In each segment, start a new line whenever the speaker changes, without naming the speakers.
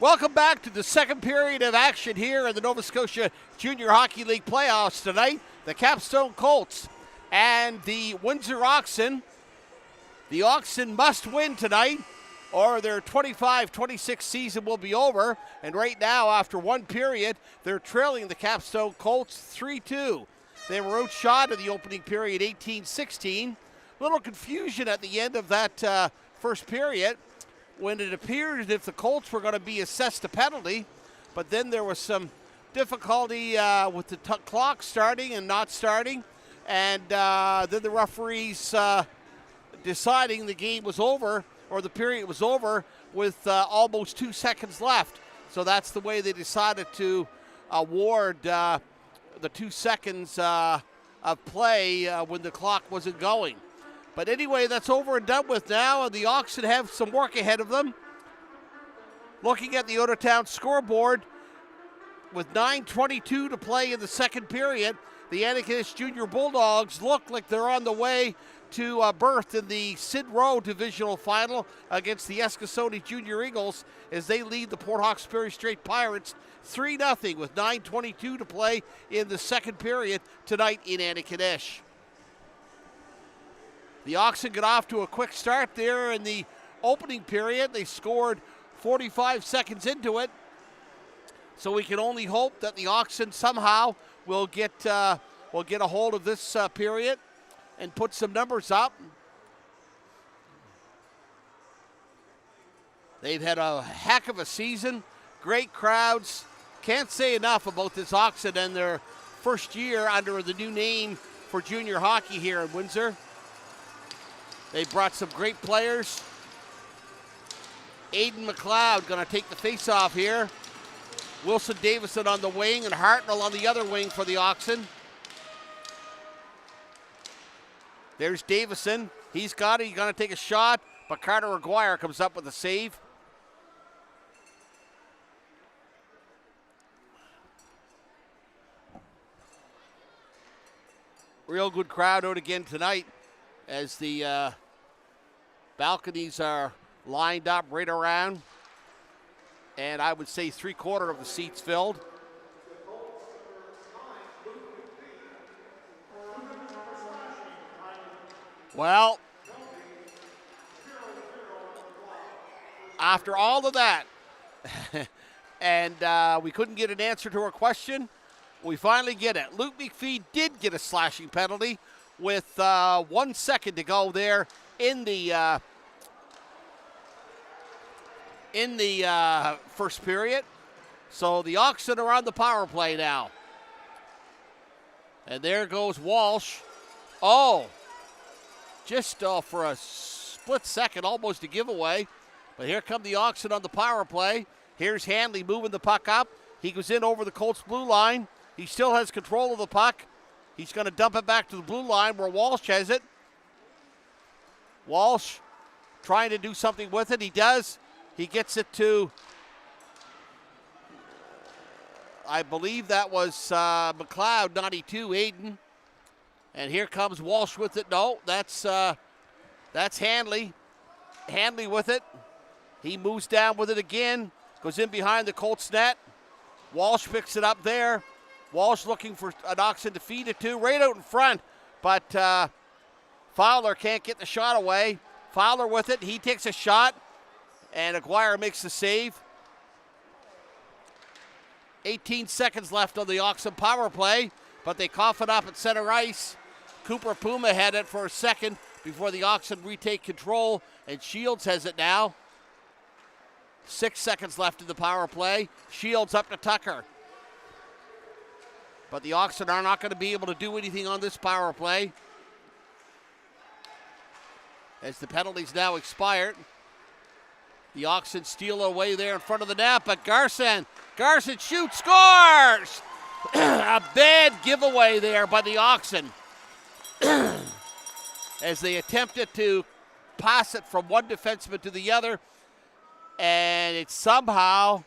Welcome back to the second period of action here in the Nova Scotia Junior Hockey League playoffs tonight. The Capstone Colts and the Windsor Oxen. The Oxen must win tonight or their 25-26 season will be over. And right now, after one period, they're trailing the Capstone Colts 3-2. They were outshot in the opening period 18-16. Little confusion at the end of that first period, when it appeared as if the Colts were going to be assessed a penalty, but then there was some difficulty with the clock starting and not starting, and then the referees deciding the game was over, or the period was over, with almost 2 seconds left. So that's the way they decided to award the 2 seconds of play when the clock wasn't going. But anyway, that's over and done with now, and the Oxen have some work ahead of them. Looking at the out-of-town scoreboard, with 9:22 to play in the second period, the Annapolis Junior Bulldogs look like they're on the way to berth in the Sid Rowe Divisional Final against the Scotia Junior Eagles as they lead the Port Hawkesbury Straight Pirates 3-0 with 9:22 to play in the second period tonight in Annapolis. The Oxen got off to a quick start there in the opening period. They scored 45 seconds into it. So we can only hope that the Oxen somehow will get a hold of this period and put some numbers up. They've had a heck of a season. Great crowds. Can't say enough about this Oxen and their first year under the new name for junior hockey here in Windsor. They brought some great players. Aiden McLeod going to take the face-off here. Wilson Davison on the wing and Hartnell on the other wing for the Oxen. There's Davison. He's got it. He's going to take a shot, but Carter Aguirre comes up with a save. Real good crowd out again tonight as the balconies are lined up right around, and I would say 3/4 of the seats filled. Well, after all of that, and we couldn't get an answer to our question, we finally get it. Luke McPhee did get a slashing penalty with 1 second to go there in the first period. So the Oxen are on the power play now. And there goes Walsh. Oh, just for a split second, almost a giveaway. But here come the Oxen on the power play. Here's Hanley moving the puck up. He goes in over the Colts blue line. He still has control of the puck. He's going to dump it back to the blue line where Walsh has it. Walsh trying to do something with it. He does. He gets it to, I believe that was McLeod, 92, Aiden. And here comes Walsh with it. No, that's Hanley. Hanley with it. He moves down with it again. Goes in behind the Colts net. Walsh picks it up there. Walsh looking for an Oxen to feed it to, right out in front. But Fowler can't get the shot away. Fowler with it. He takes a shot. And Aguirre makes the save. 18 seconds left on the Oxen power play, but they cough it up at center ice. Cooper Puma had it for a second before the Oxen retake control, and Shields has it now. 6 seconds left in the power play. Shields up to Tucker. But the Oxen are not going to be able to do anything on this power play, as the penalties now expired. The Oxen steal away there in front of the net, but Garson shoots, scores! A bad giveaway there by the Oxen as they attempted to pass it from one defenseman to the other, and it's somehow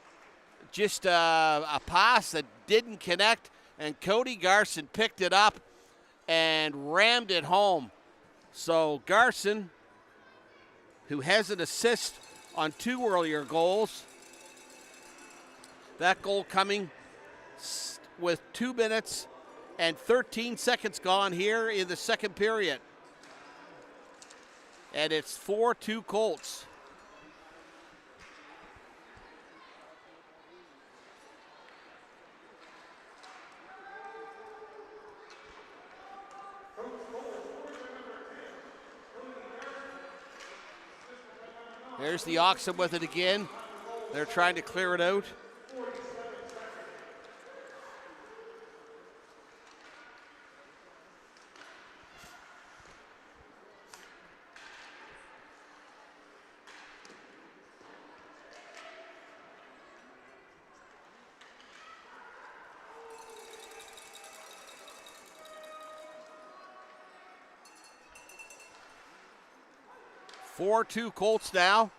just a pass that didn't connect, and Cody Garson picked it up and rammed it home. So Garson, who has an assist on 2 earlier goals, That goal coming with 2 minutes and 13 seconds gone here in the second period. And it's 4-2 Colts. There's the Oxen with it again. They're trying to clear it out. Four-2 Colts now.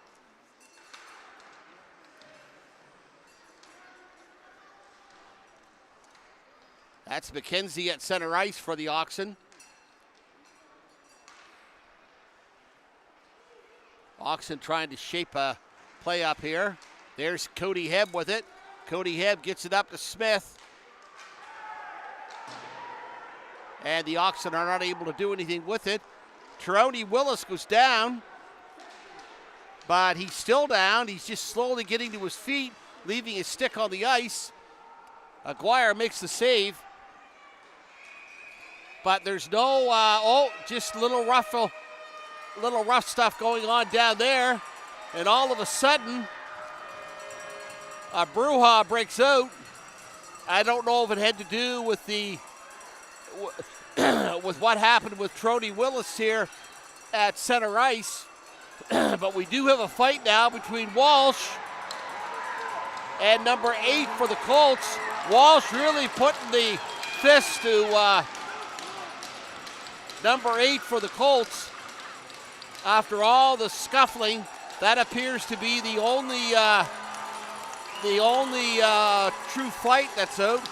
That's McKenzie at center ice for the Oxen. Oxen trying to shape a play up here. There's Cody Hebb with it. Cody Hebb gets it up to Smith. And the Oxen are not able to do anything with it. Teroni Willis goes down. But he's still down. He's just slowly getting to his feet, leaving his stick on the ice. Aguirre makes the save. But there's no, just little rough stuff going on down there. And all of a sudden, a brouhaha breaks out. I don't know if it had to do with with what happened with Trody Willis here at center ice. But we do have a fight now between Walsh and number 8 for the Colts. Walsh really putting the fist to number 8 for the Colts. After all the scuffling, that appears to be the only true fight that's out.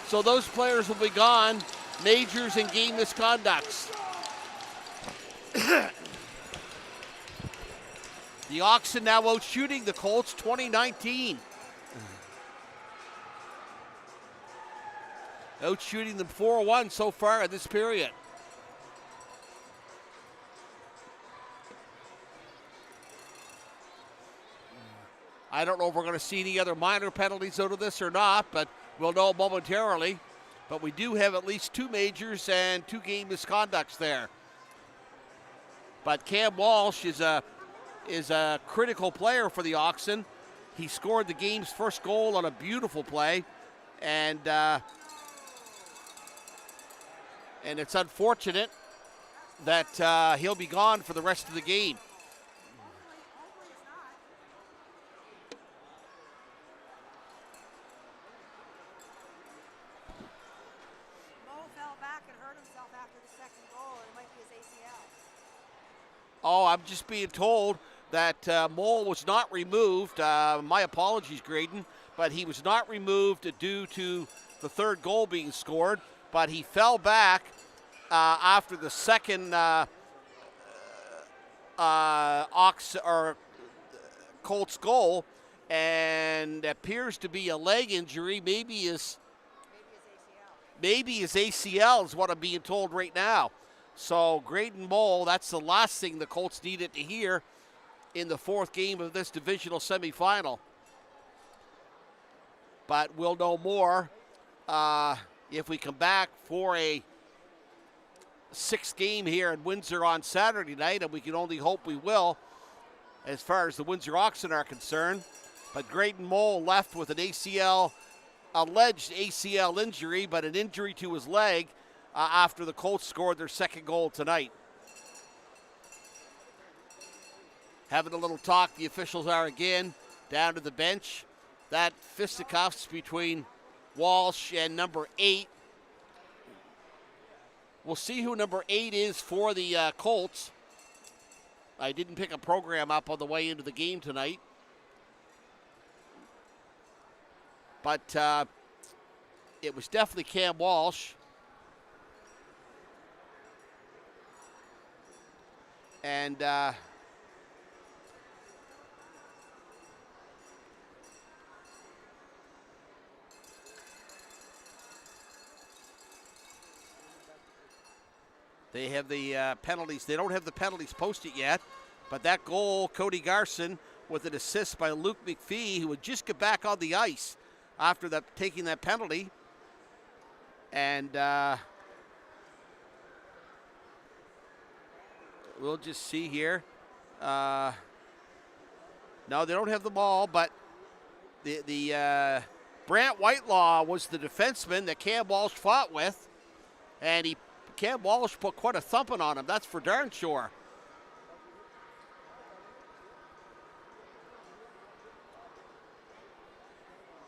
So those players will be gone. Majors and game misconducts. The Oxen now out shooting the Colts 2019. Out shooting them 4-1 so far in this period. I don't know if we're going to see any other minor penalties out of this or not, but we'll know momentarily. But we do have at least 2 majors and 2 game misconducts there. But Cam Walsh is a critical player for the Oxen. He scored the game's first goal on a beautiful play, and it's unfortunate that he'll be gone for the rest of the game. Oh, I'm just being told that Mole was not removed. My apologies, Graydon, but he was not removed due to the third goal being scored. But he fell back after the second Colts goal, and appears to be a leg injury. Maybe his ACL is what I'm being told right now. So Graydon Mole, that's the last thing the Colts needed to hear in the 4th game of this divisional semifinal. But we'll know more if we come back for a 6th game here in Windsor on Saturday night, and we can only hope we will as far as the Windsor Oxen are concerned. But Graydon Mole left with an alleged ACL injury, but an injury to his leg after the Colts scored their second goal tonight. Having a little talk, the officials are again down to the bench. That fisticuffs between Walsh and number 8. We'll see who number 8 is for the Colts. I didn't pick a program up on the way into the game tonight. But it was definitely Cam Walsh. And They have the penalties. They don't have the penalties posted yet, but that goal, Cody Garson, with an assist by Luke McPhee, who would just get back on the ice after taking that penalty. And we'll just see here. No, they don't have the ball, but the Brant Whitelaw was the defenseman that Cam Walsh fought with, and Cam Walsh put quite a thumping on him. That's for darn sure.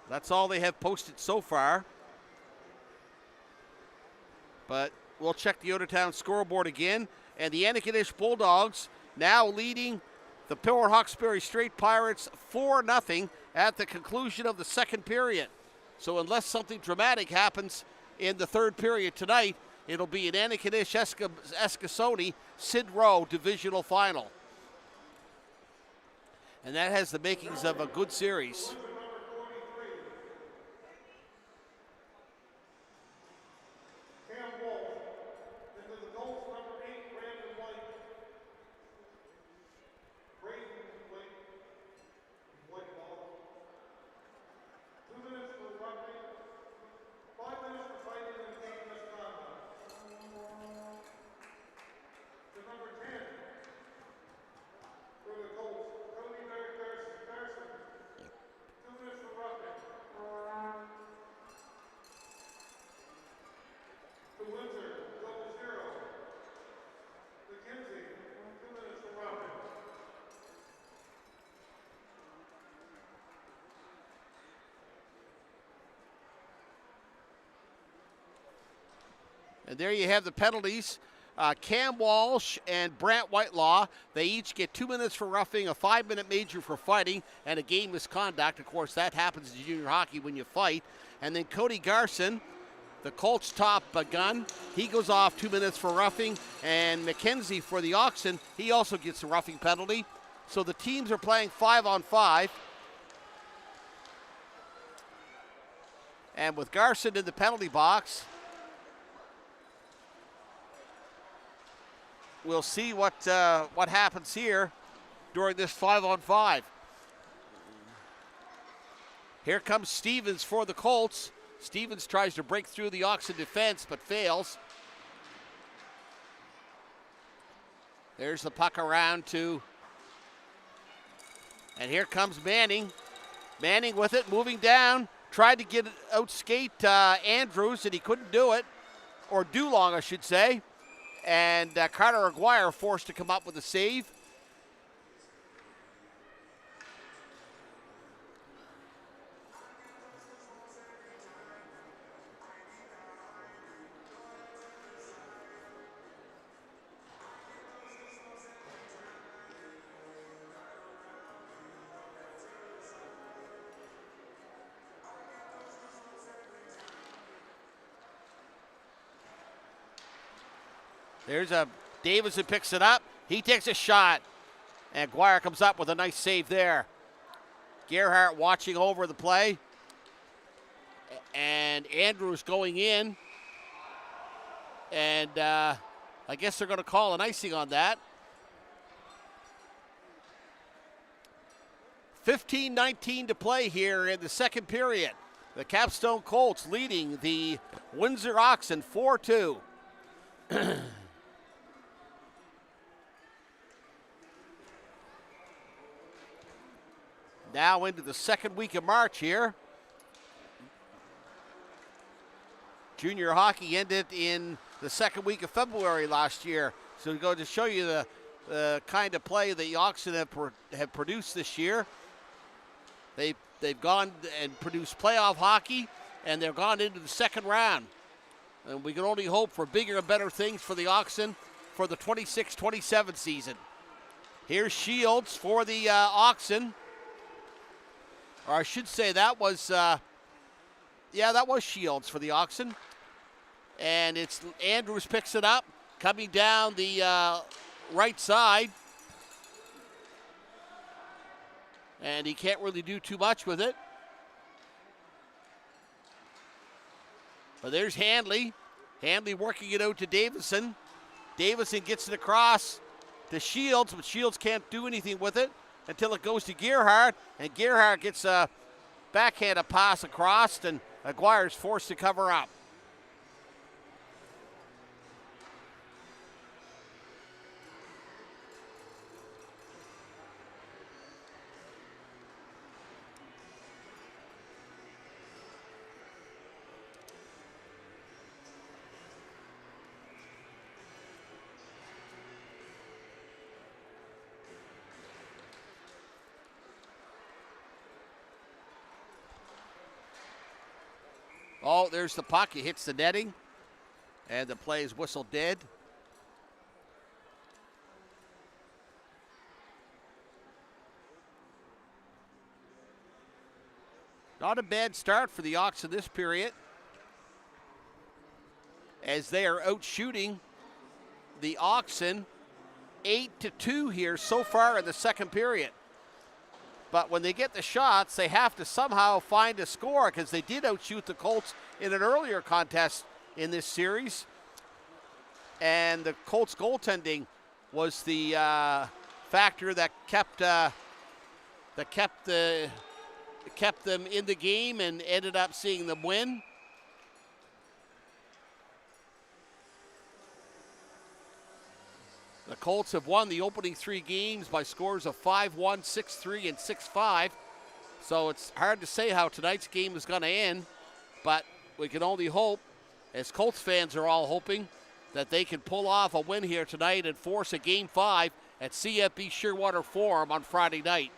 That's all they have posted so far. But we'll check the Outertown scoreboard again. And the Antigonish Bulldogs now leading the Port Hawkesbury Straight Pirates 4-0 at the conclusion of the second period. So unless something dramatic happens in the third period tonight, it'll be an Antigonish Eskasoni Sid Rowe divisional final. And that has the makings of a good series. And there you have the penalties. Cam Walsh and Brant Whitelaw, they each get 2 minutes for roughing, a 5-minute major for fighting, and a game misconduct. Of course, that happens in junior hockey when you fight. And then Cody Garson, the Colts top gun, he goes off 2 minutes for roughing. And McKenzie for the Oxen, he also gets a roughing penalty. So the teams are playing 5-on-5. And with Garson in the penalty box, we'll see what happens here during this 5-on-5. Here comes Stevens for the Colts. Stevens tries to break through the Oxen defense, but fails. There's the puck around to, and here comes Manning. Manning with it, moving down, tried to get out skate Andrews, and he couldn't do it, or do long, I should say. And Carter Aguirre forced to come up with a save. There's Davison picks it up. He takes a shot. And Aguirre comes up with a nice save there. Gerhardt watching over the play. And Andrews going in. And I guess they're going to call an icing on that. 15:19 to play here in the second period. The Capstone Colts leading the Windsor Oxen 4-2. Now into the second week of March here. Junior hockey ended in the second week of February last year. So we go to show you the kind of play the Oxen have produced this year. They've gone and produced playoff hockey, and they've gone into the second round. And we can only hope for bigger and better things for the Oxen for the 26-27 season. Here's Shields for the Oxen. Or I should say that was, that was Shields for the Oxen. And it's Andrews picks it up, coming down the right side. And he can't really do too much with it. But there's Handley. Handley working it out to Davison. Davison gets it across to Shields, but Shields can't do anything with it until it goes to Gerhardt, and Gerhardt gets a backhanded pass across, and Aguirre's forced to cover up. Oh, there's the puck. It hits the netting, and the play is whistled dead. Not a bad start for the Oxen this period, as they are out shooting the Oxen 8-2 here so far in the second period. But when they get the shots, they have to somehow find a score, because they did outshoot the Colts in an earlier contest in this series. And the Colts goaltending was the factor that kept them in the game and ended up seeing them win. The Colts have won the opening 3 games by scores of 5-1, 6-3, and 6-5. So it's hard to say how tonight's game is going to end, but we can only hope, as Colts fans are all hoping, that they can pull off a win here tonight and force a Game 5 at CFB Shearwater Forum on Friday night.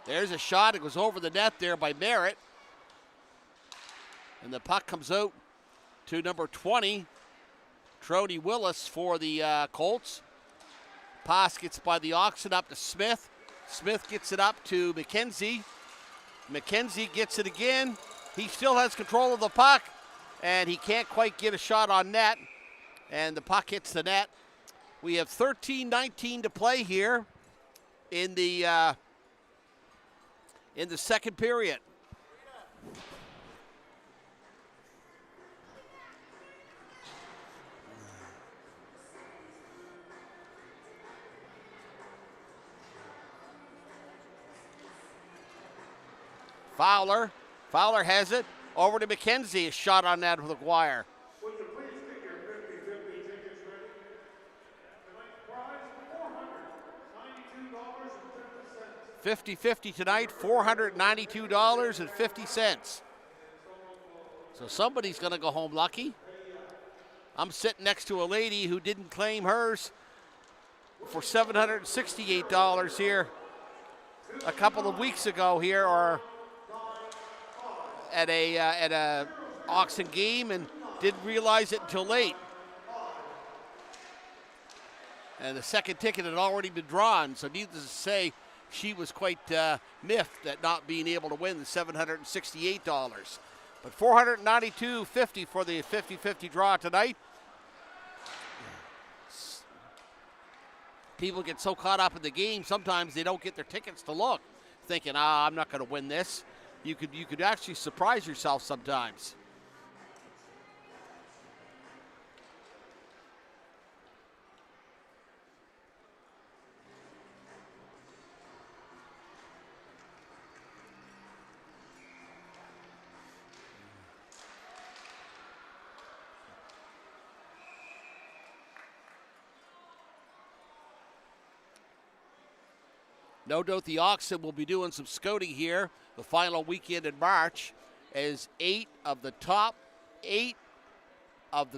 There's a shot. It goes over the net there by Merritt. And the puck comes out to number 20, Trody Willis for the Colts. Pass gets by the Oxen up to Smith. Smith gets it up to McKenzie. McKenzie gets it again. He still has control of the puck, and he can't quite get a shot on net. And the puck hits the net. We have 13-19 to play here in the second period. Fowler has it over to McKenzie. A shot on that with Aguirre.
Would you please get your 50-50 tickets ready? Tonight's prize, $492.50.
50-50 tonight, $492.50. So somebody's going to go home lucky. I'm sitting next to a lady who didn't claim hers for $768 here a couple of weeks ago here, or at a Oxen game, and didn't realize it until late. And the second ticket had already been drawn, so needless to say, she was quite miffed at not being able to win the $768. But $492.50 for the 50-50 draw tonight. People get so caught up in the game, sometimes they don't get their tickets to look, thinking, I'm not going to win this. You could actually surprise yourself sometimes. No doubt the Oxen will be doing some scouting here the final weekend in March, as 8 of the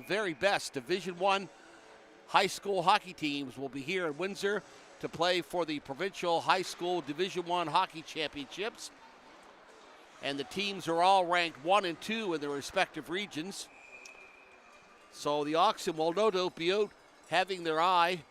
very best Division I high school hockey teams will be here in Windsor to play for the Provincial High School Division I Hockey Championships. And the teams are all ranked 1 and 2 in their respective regions. So the Oxen will no doubt be out having their eye,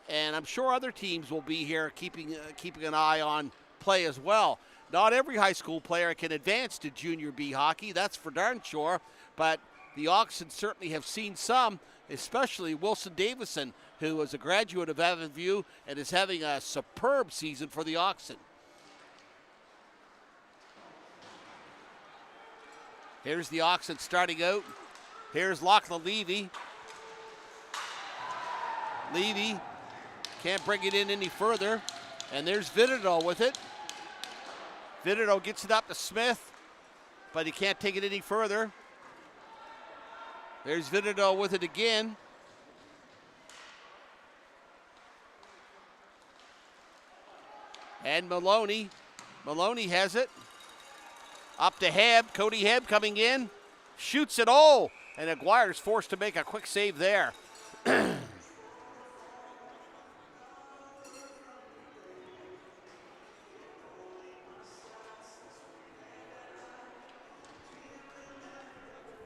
and I'm sure other teams will be here keeping an eye on play as well. Not every high school player can advance to Junior B hockey, that's for darn sure, but the Oxen certainly have seen some, especially Wilson Davison, who is a graduate of Avonview and is having a superb season for the Oxen. Here's the Oxen starting out. Here's Lachlan Levy. Levy can't bring it in any further. And there's Vidido with it. Vidido gets it up to Smith, but he can't take it any further. There's Vidido with it again. And Maloney. Maloney has it. Up to Hebb. Cody Hebb coming in. Shoots it. Oh! And Aguirre's forced to make a quick save there.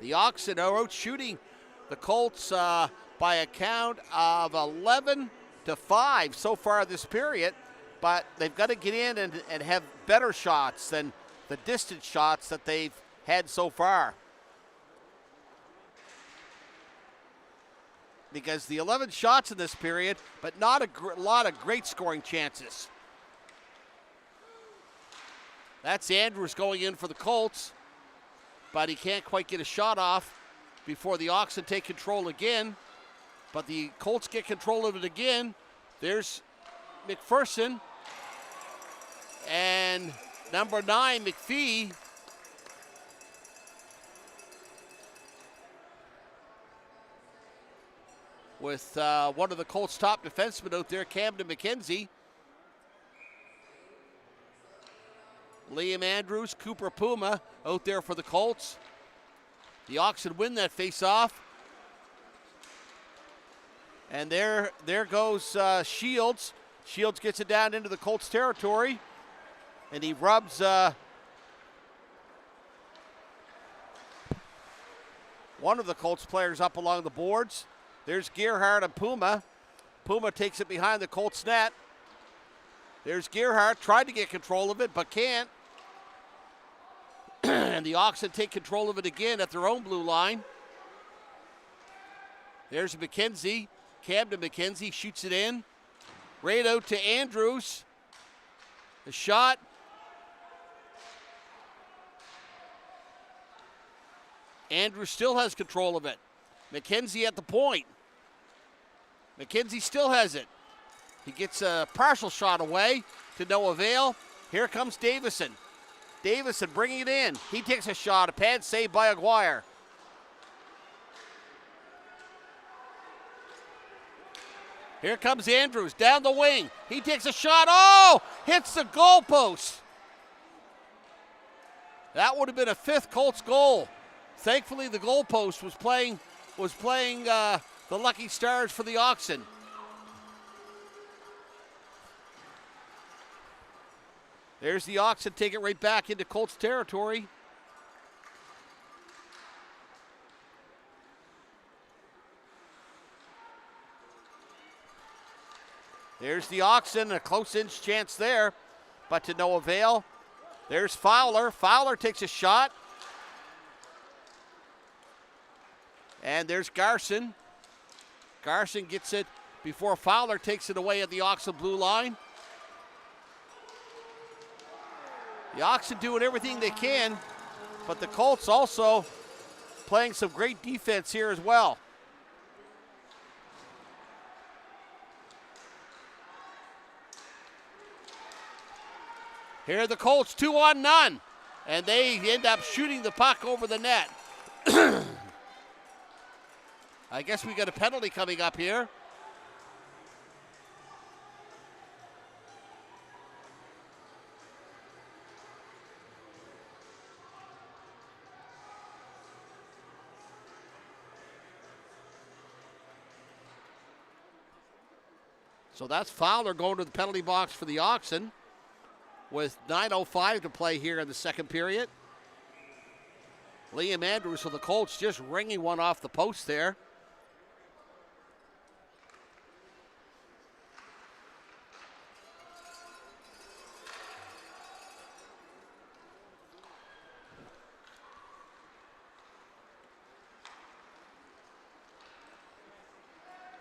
The Oxen are out shooting the Colts by a count of 11-5 so far this period, but they've got to get in and have better shots than the distance shots that they've had so far. Because the 11 shots in this period, but not a lot of great scoring chances. That's Andrews going in for the Colts, but he can't quite get a shot off before the Oxen take control again. But the Colts get control of it again. There's McPherson and number 9, McPhee. With one of the Colts' top defensemen out there, Camden McKenzie. Liam Andrews, Cooper Puma out there for the Colts. The Oxen win that face-off. And there goes Shields. Shields gets it down into the Colts territory. And he rubs one of the Colts players up along the boards. There's Gerhardt and Puma. Puma takes it behind the Colts net. There's Gerhardt, tried to get control of it, but can't. And the Oxen take control of it again at their own blue line. There's McKenzie. Camden McKenzie shoots it in. Right out to Andrews. The shot. Andrews still has control of it. McKenzie at the point. McKenzie still has it. He gets a partial shot away to no avail. Here comes Davison. Davison bringing it in. He takes a shot. A pad save by Aguirre. Here comes Andrews down the wing. He takes a shot. Oh! Hits the goalpost. That would have been a 5th Colts goal. Thankfully, the goalpost was playing the Lucky Stars for the Oxen. There's the Oxen, take it right back into Colts territory. There's the Oxen, a close-inch chance there, but to no avail. There's Fowler. Fowler takes a shot. And there's Garson. Garson gets it before Fowler takes it away at the Oxen blue line. The Oxen doing everything they can, but the Colts also playing some great defense here as well. Here are the Colts, 2-on-none, and they end up shooting the puck over the net. I guess we got a penalty coming up here. So that's Fowler going to the penalty box for the Oxen with 9:05 to play here in the second period. Liam Andrews for the Colts just ringing one off the post there.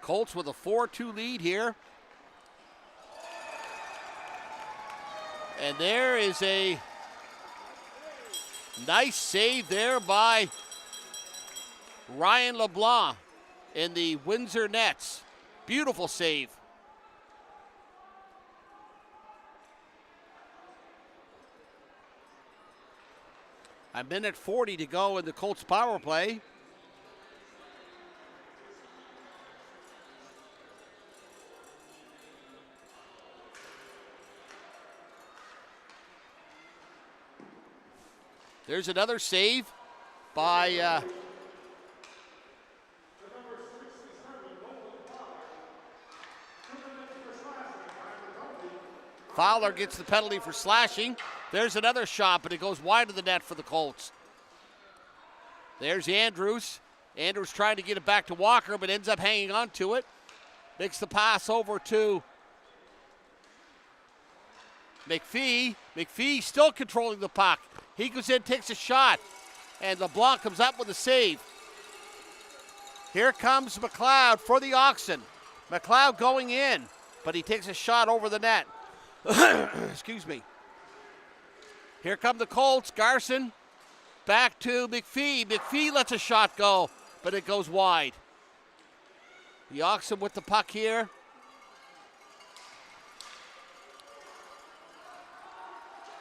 Colts with a 4-2 lead here. And there is a nice save there by Ryan LeBlanc in the Windsor nets. Beautiful save. A minute 40 to go in the Colts power play. There's another save by Fowler gets the penalty for slashing. There's another shot, but it goes wide of the net for the Colts. There's Andrews. Andrews trying to get it back to Walker, but ends up hanging on to it. Makes the pass over to McPhee. McPhee still controlling the puck. He goes in, takes a shot, and LeBlanc comes up with a save. Here comes McLeod for the Oxen. McLeod going in, but he takes a shot over the net. Excuse me. Here come the Colts. Garson back to McPhee. McPhee lets a shot go, but it goes wide. The Oxen with the puck here.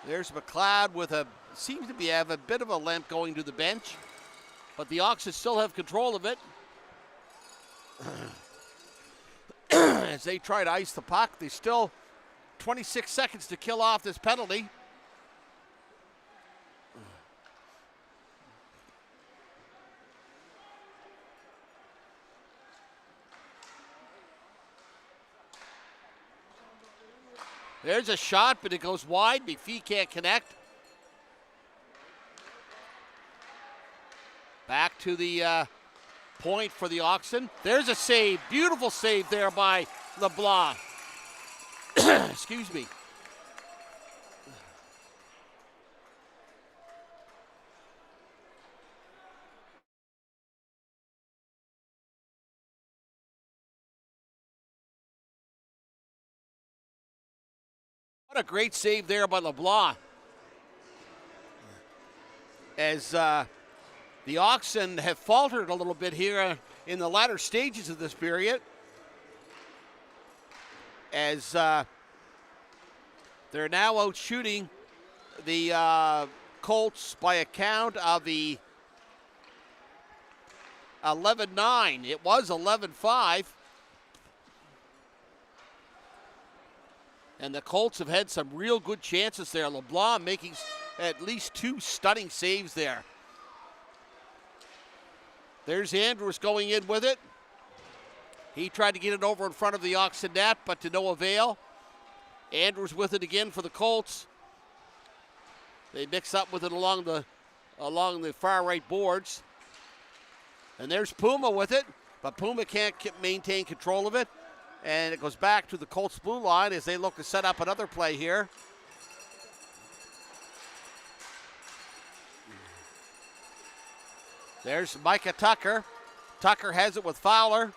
There's McLeod with seems to have a bit of a limp going to the bench, but the Oxen still have control of it. As they try to ice the puck, they still 26 seconds to kill off this penalty. There's a shot, but it goes wide. McPhee can't connect. Back to the point for the Oxen. There's a save. Beautiful save there by LeBlanc. Excuse me. What a great save there by LeBlanc. As the Oxen have faltered a little bit here in the latter stages of this period. As they're now out shooting the Colts by a count of the 11-9. It was 11-5. And the Colts have had some real good chances there. LeBlanc making at least two stunning saves there. There's Andrews going in with it. He tried to get it over in front of the Oxen net, but to no avail. Andrews with it again for the Colts. They mix up with it along the far right boards. And there's Puma with it, but Puma can't maintain control of it. And it goes back to the Colts blue line as they look to set up another play here. There's Micah Tucker. Tucker has it with Fowler.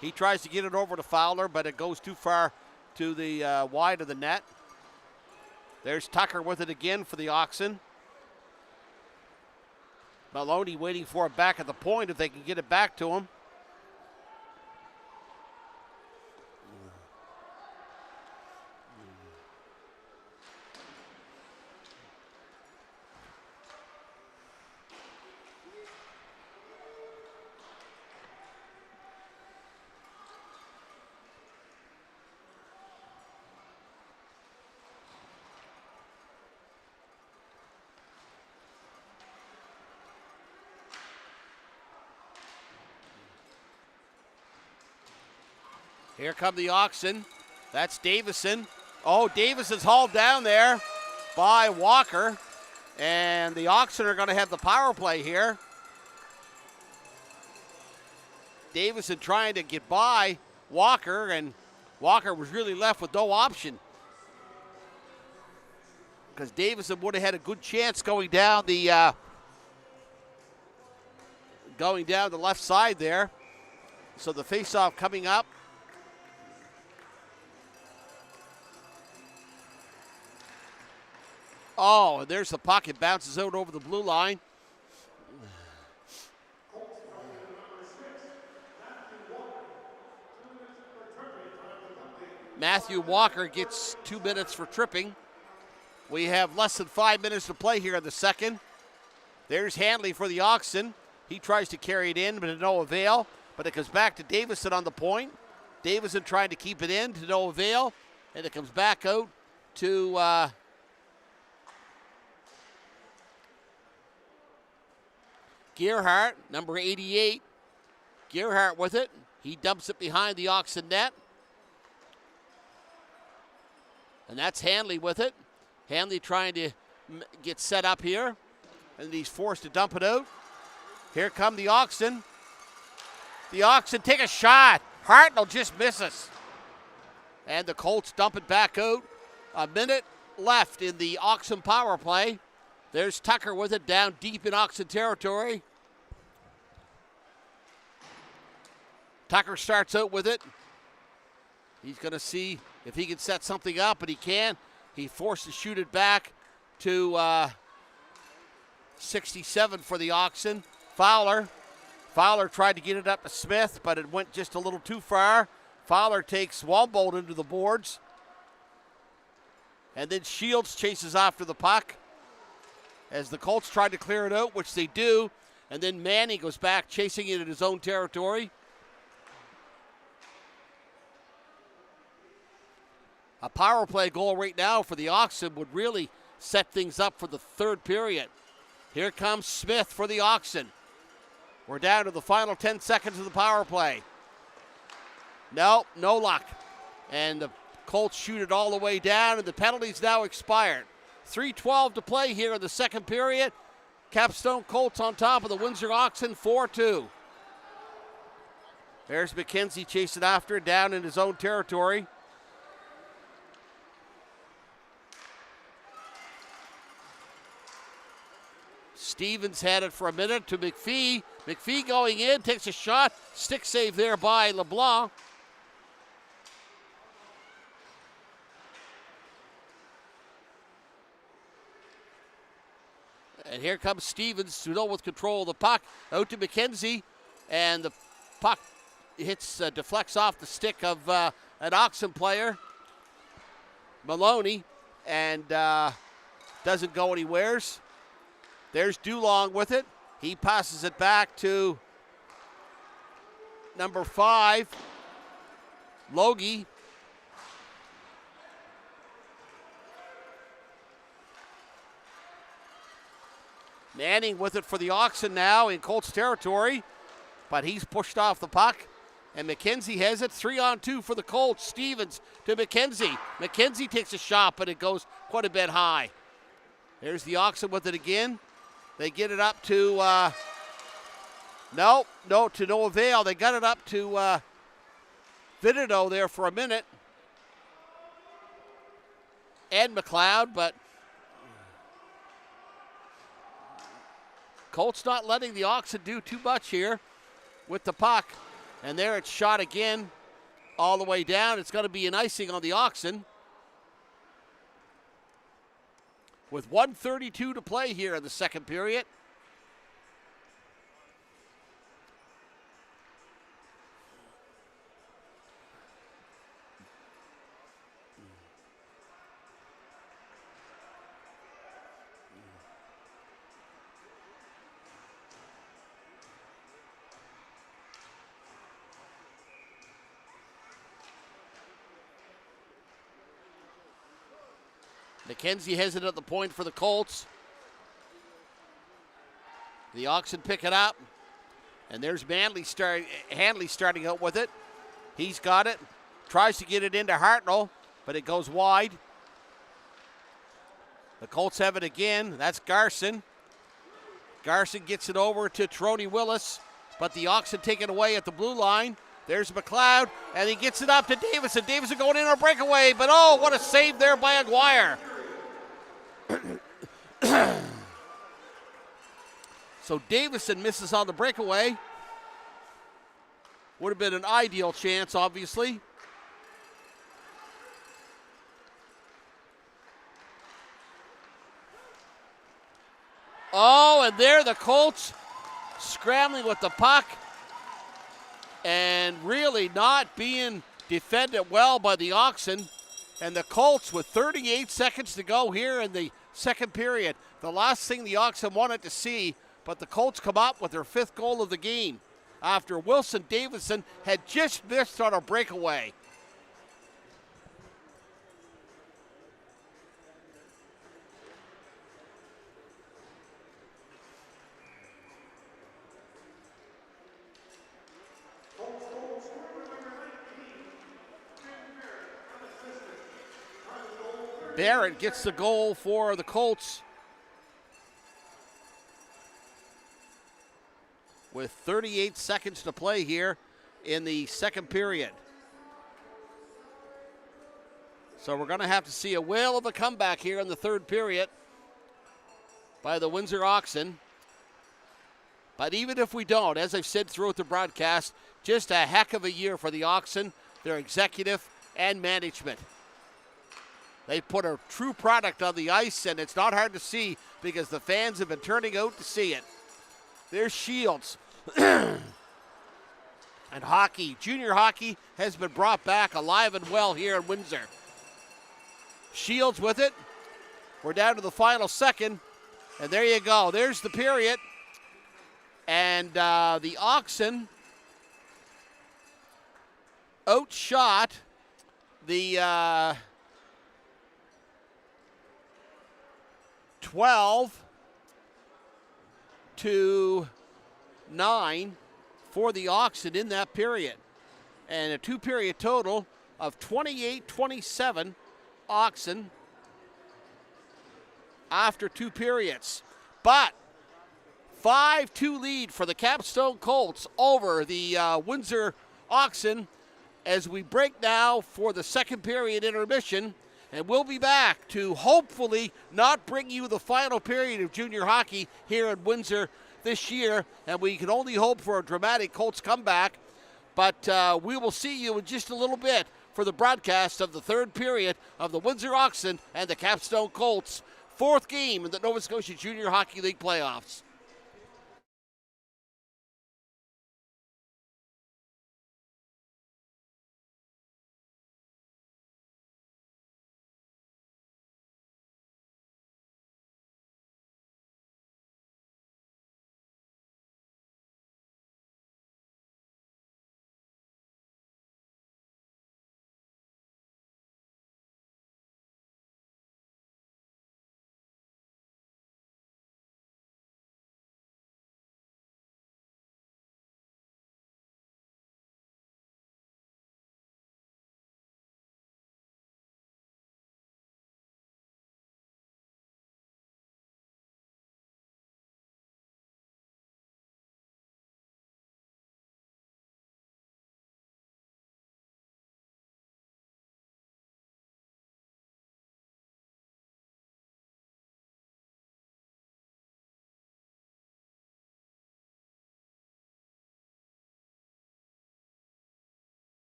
He tries to get it over to Fowler, but it goes too far to the wide of the net. There's Tucker with it again for the Oxen. Maloney waiting for it back at the point if they can get it back to him. Here come the Oxen. That's Davison. Oh, Davison's hauled down there by Walker. And the Oxen are going to have the power play here. Davison trying to get by Walker, and Walker was really left with no option. Because Davison would have had a good chance going down the left side there. So the faceoff coming up. Oh, and there's the puck. It bounces out over the blue line. Matthew Walker gets 2 minutes for tripping. We have less than 5 minutes to play here in the second. There's Hanley for the Oxen. He tries to carry it in, but to no avail. But it comes back to Davison on the point. Davison trying to keep it in to no avail. And it comes back out to Gerhardt, number 88. Gerhardt with it. He dumps it behind the Oxen net. And that's Hanley with it. Hanley trying to get set up here. And he's forced to dump it out. Here come the Oxen. The Oxen take a shot. Hartnell just misses. And the Colts dump it back out. A minute left in the Oxen power play. There's Tucker with it down deep in Oxen territory. Tucker starts out with it. He's going to see if he can set something up, but he can. He forced to shoot it back to 67 for the Oxen. Fowler tried to get it up to Smith, but it went just a little too far. Fowler takes Wombold into the boards. And then Shields chases after the puck as the Colts tried to clear it out, which they do. And then Manning goes back, chasing it in his own territory. A power play goal right now for the Oxen would really set things up for the third period. Here comes Smith for the Oxen. We're down to the final 10 seconds of the power play. No luck. And the Colts shoot it all the way down, and the penalty's now expired. 3:12 to play here in the second period. Capstone Colts on top of the Windsor Oxen, 4-2. There's McKenzie chasing after it down in his own territory. Stevens had it for a minute to McPhee. McPhee going in, takes a shot. Stick save there by LeBlanc. And here comes Stevens, still with control of the puck. Out to McKenzie. And the puck deflects off the stick of an Oxen player, Maloney, and doesn't go anywheres. There's Dulong with it. He passes it back to number 5, Logie. Manning with it for the Oxen now in Colts territory, but he's pushed off the puck. And McKenzie has it, 3-on-2 for the Colts. Stevens to McKenzie. McKenzie takes a shot, but it goes quite a bit high. There's the Oxen with it again. They get it up to, to no avail. They got it up to Vitito there for a minute. And McLeod, but Colts not letting the Oxen do too much here with the puck. And there it's shot again all the way down. It's going to be an icing on the Oxen. With 1:32 to play here in the second period. McKenzie has it at the point for the Colts. The Oxen pick it up. And there's Hanley starting out with it. He's got it. Tries to get it into Hartnell, but it goes wide. The Colts have it again. That's Garson. Garson gets it over to Troney Willis, but the Oxen take it away at the blue line. There's McLeod, and he gets it up to Davison. Davison going in on a breakaway, but oh, what a save there by Aguirre. So Davison misses on the breakaway. Would have been an ideal chance, obviously. Oh, and there the Colts scrambling with the puck and really not being defended well by the Oxen. And the Colts with 38 seconds to go here in the second period. The last thing the Oxen wanted to see, but the Colts come up with their 5th goal of the game after Wilson Davidson had just missed on a breakaway. Barrett gets the goal for the Colts with 38 seconds to play here in the second period. So we're going to have to see a whale of a comeback here in the third period by the Windsor Oxen. But even if we don't, as I've said throughout the broadcast, just a heck of a year for the Oxen, their executive and management. They put a true product on the ice, and it's not hard to see because the fans have been turning out to see it. There's Shields. And hockey, junior hockey, has been brought back alive and well here in Windsor. Shields with it. We're down to the final second, and there you go. There's the period. And the Oxen outshot the 12-9 for the Oxen in that period. And a two-period total of 28-27 Oxen after 2 periods. But 5-2 lead for the Capstone Colts over the Windsor Oxen as we break now for the second period intermission. And we'll be back to hopefully not bring you the final period of junior hockey here in Windsor this year. And we can only hope for a dramatic Colts comeback. But we will see you in just a little bit for the broadcast of the third period of the Windsor Oxen and the Capstone Colts. 4th game in the Nova Scotia Junior Hockey League playoffs.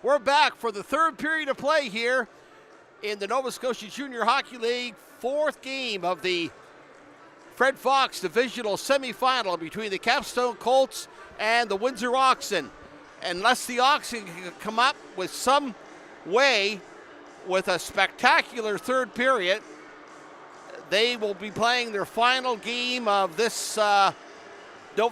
We're back for the third period of play here in the Nova Scotia Junior Hockey League, fourth game of the Fred Fox Divisional Semifinal between the Capstone Colts and the Windsor Oxen. Unless the Oxen can come up with some way with a spectacular third period, they will be playing their final game of this Nova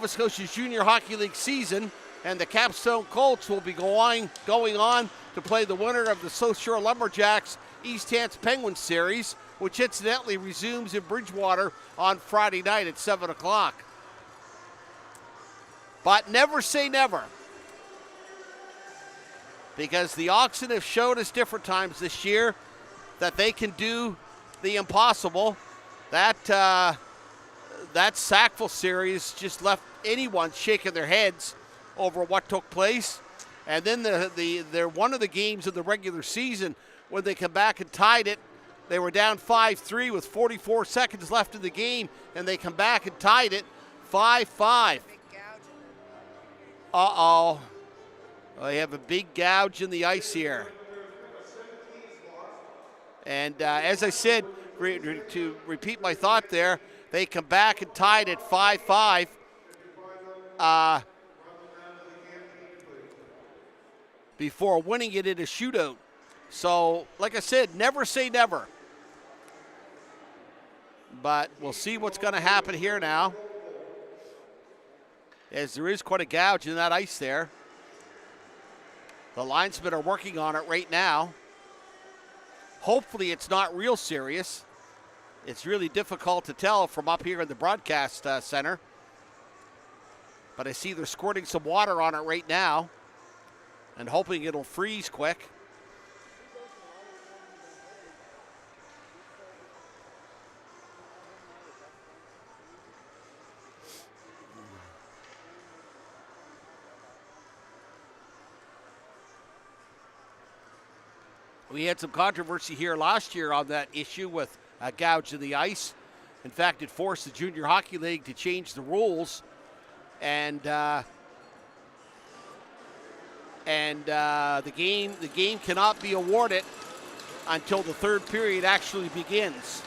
Scotia Junior Hockey League season, and the Capstone Colts will be going on to play the winner of the South Shore Lumberjacks East Hants Penguins series, which incidentally resumes in Bridgewater on Friday night at 7 o'clock. But never say never, because the Oxen have showed us different times this year that they can do the impossible. That Sackville series just left anyone shaking their heads over what took place. And then they're one of the games of the regular season when they come back and tied it. They were down 5-3 with 44 seconds left in the game, and they come back and tied it 5-5. Uh-oh. They have a big gouge in the ice here. And as I said, to repeat my thought there, they come back and tied it 5-5. Before winning it in a shootout. So, like I said, never say never. But we'll see what's going to happen here now, as there is quite a gouge in that ice there. The linesmen are working on it right now. Hopefully it's not real serious. It's really difficult to tell from up here in the broadcast center. But I see they're squirting some water on it right now and hoping it'll freeze quick. We had some controversy here last year on that issue with a gouge in the ice. In fact, it forced the Junior Hockey League to change the rules, and the game cannot be awarded until the third period actually begins.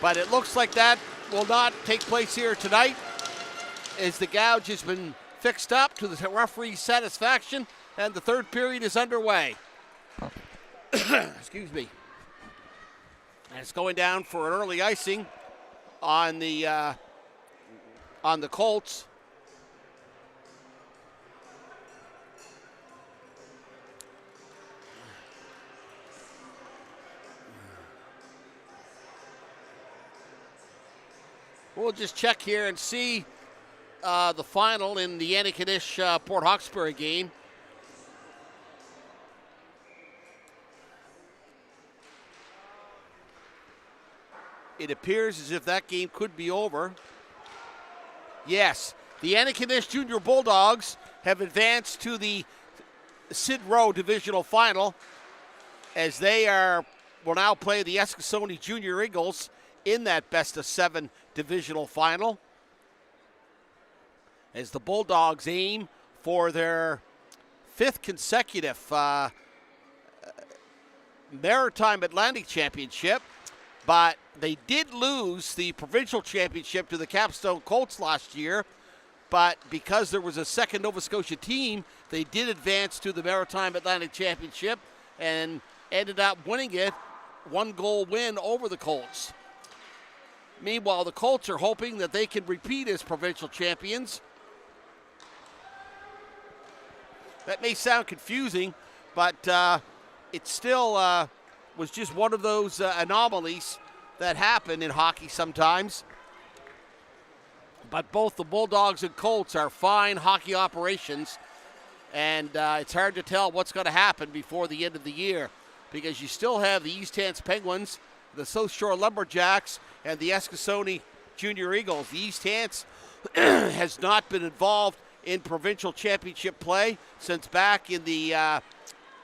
But it looks like that will not take place here tonight, as the gouge has been fixed up to the referee's satisfaction, and the third period is underway. Excuse me. And it's going down for an early icing on the Colts. We'll just check here and see the final in the Antigonish Port Hawkesbury game. It appears as if that game could be over. Yes, the Antigonish Junior Bulldogs have advanced to the Sid Rowe Divisional Final, as they will now play the Scotia Junior Eagles in that best-of-7 Divisional Final, as the Bulldogs aim for their fifth consecutive Maritime Atlantic Championship. But they did lose the provincial championship to the Capstone Colts last year. But because there was a second Nova Scotia team, they did advance to the Maritime Atlantic Championship and ended up winning it, 1-goal win over the Colts. Meanwhile, the Colts are hoping that they can repeat as provincial champions. That may sound confusing, but it still was just one of those anomalies that happen in hockey sometimes. But both the Bulldogs and Colts are fine hockey operations, and it's hard to tell what's going to happen before the end of the year, because you still have the East Hants Penguins, the South Shore Lumberjacks, and the Scotia Junior Eagles. The East Hants has not been involved in provincial championship play since back in the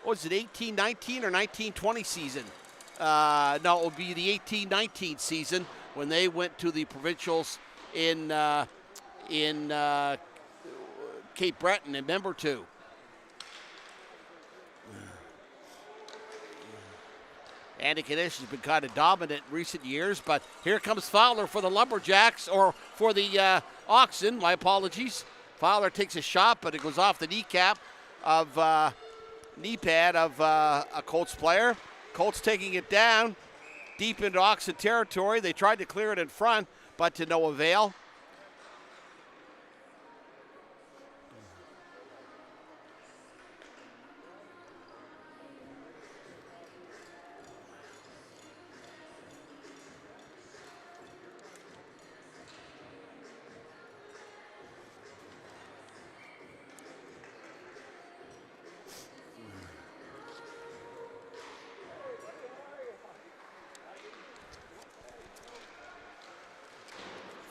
18-19 or 19-20 season? No, it would be the 18-19 season when they went to the provincials in Cape Breton in Member 2. Andy Kanish has been kind of dominant in recent years, but here comes Fowler for the Lumberjacks, or for the Oxen, my apologies. Fowler takes a shot, but it goes off the kneecap of knee pad of a Colts player. Colts taking it down deep into Oxen territory. They tried to clear it in front, but to no avail.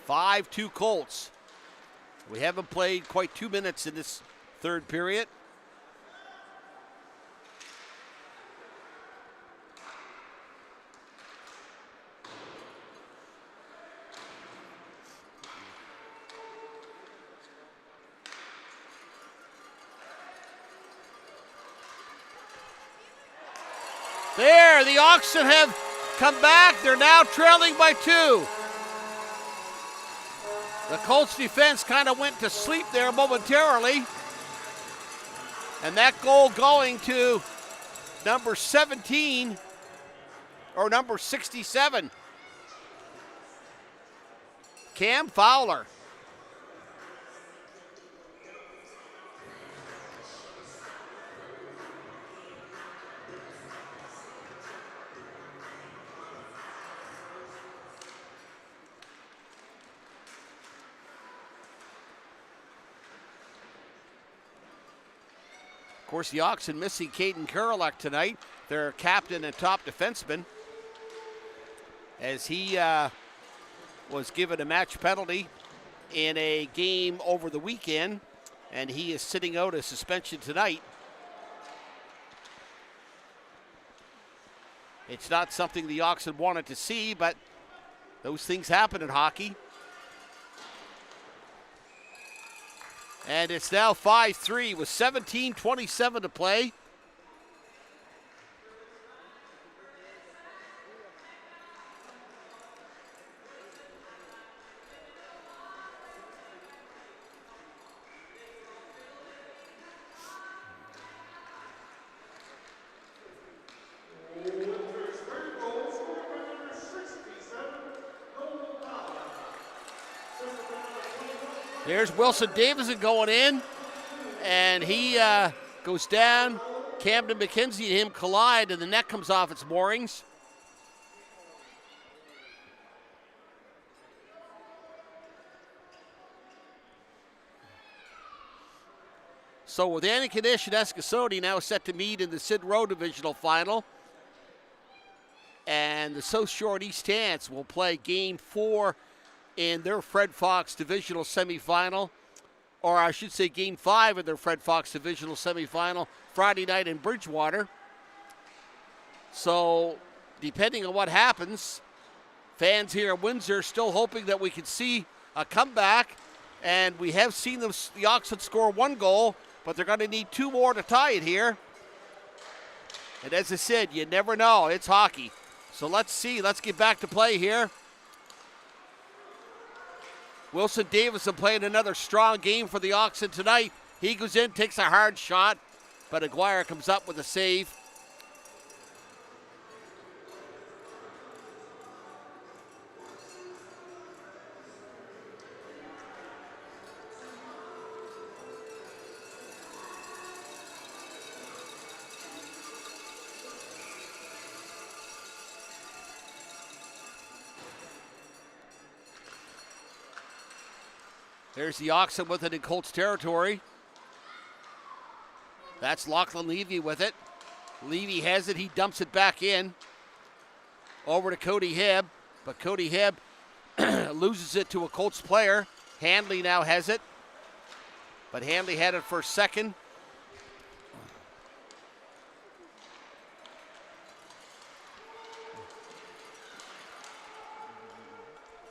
Five-2 Colts. We haven't played quite 2 minutes in this third period. There, the Oxen have come back. They're now trailing by 2. The Colts defense kind of went to sleep there momentarily. And that goal going to number 17, or number 67, Cam Fowler. Of course, the Oxen missing Caden Karolak tonight, their captain and top defenseman, as he was given a match penalty in a game over the weekend, and he is sitting out a suspension tonight. It's not something the Oxen wanted to see, but those things happen in hockey. And it's now 5-3 with 17:27 to play. There's Wilson Davison going in, and he goes down. Camden McKenzie and him collide, and the net comes off its moorings. So with Andy Kanish and Escasodi now set to meet in the Sid Rowe Divisional Final, and the South Shore and East Hants will play Game 4 in their Fred Fox Divisional Semifinal, or I should say Game 5 in their Fred Fox Divisional Semifinal, Friday night in Bridgewater. So, depending on what happens, fans here at Windsor still hoping that we can see a comeback, and we have seen the Oxen score 1 goal, but they're going to need 2 more to tie it here. And as I said, you never know. It's hockey. So let's see. Let's get back to play here. Wilson Davison playing another strong game for the Oxen tonight. He goes in, takes a hard shot, but Aguirre comes up with a save. There's the Oxen with it in Colts territory. That's Lachlan Levy with it. Levy has it. He dumps it back in. Over to Cody Hebb. But Cody Hebb loses it to a Colts player. Handley now has it. But Handley had it for a second.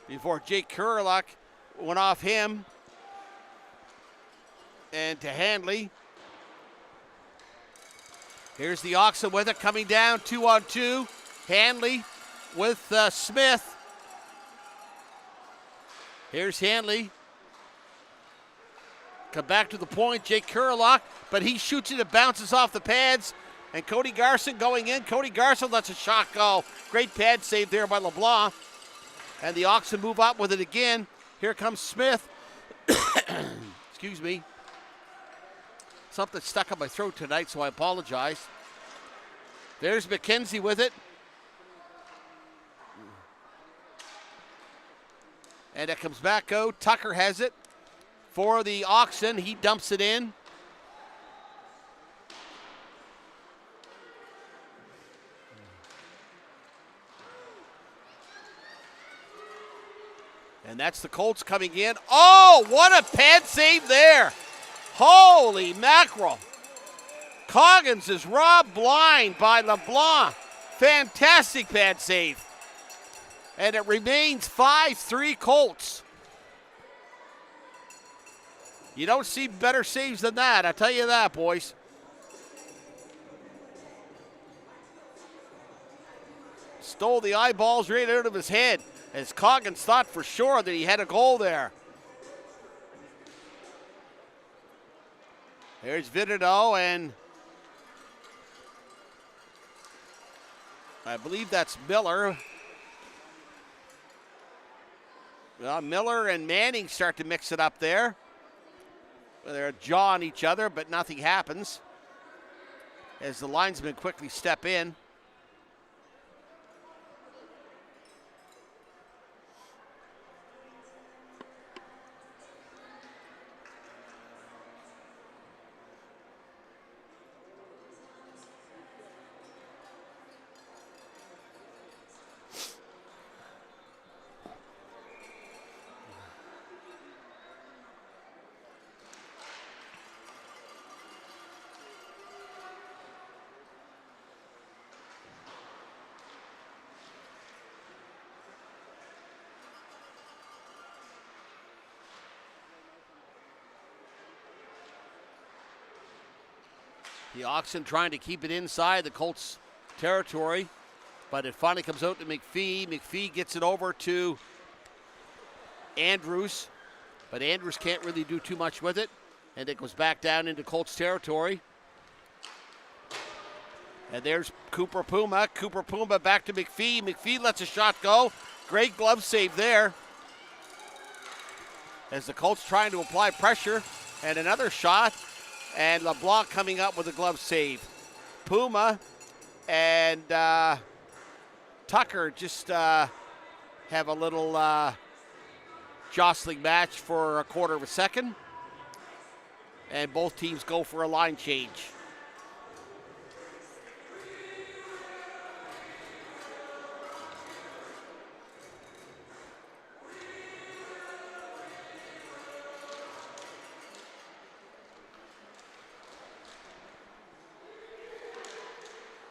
Before Jake Kurlock went off him. And to Handley. Here's the Oxen with it, coming down 2-on-2. Hanley with Smith. Here's Hanley. Come back to the point, Jake Kurlock, but he shoots it, it bounces off the pads, and Cody Garson going in. Cody Garson lets a shot go. Great pad save there by LeBlanc. And the Oxen move up with it again. Here comes Smith. Excuse me. Something stuck in my throat tonight, so I apologize. There's McKenzie with it. And it comes back out. Tucker has it for the Oxen. He dumps it in. And that's the Colts coming in. Oh, what a pad save there. Holy mackerel. Coggins is robbed blind by LeBlanc. Fantastic pad save. And it remains 5-3 Colts. You don't see better saves than that, I tell you that, boys. Stole the eyeballs right out of his head, as Coggins thought for sure that he had a goal there. There's Vitino, and I believe that's Miller. Well, Miller and Manning start to mix it up there. They're jawing each other, but nothing happens as the linesmen quickly step in. The Oxen trying to keep it inside the Colts territory, but it finally comes out to McPhee. McPhee gets it over to Andrews, but Andrews can't really do too much with it, and it goes back down into Colts territory. And there's Cooper Puma. Cooper Puma back to McPhee. McPhee lets a shot go. Great glove save there, as the Colts trying to apply pressure, and another shot. And LeBlanc coming up with a glove save. Puma and Tucker just have a little jostling match for a quarter of a second. And both teams go for a line change.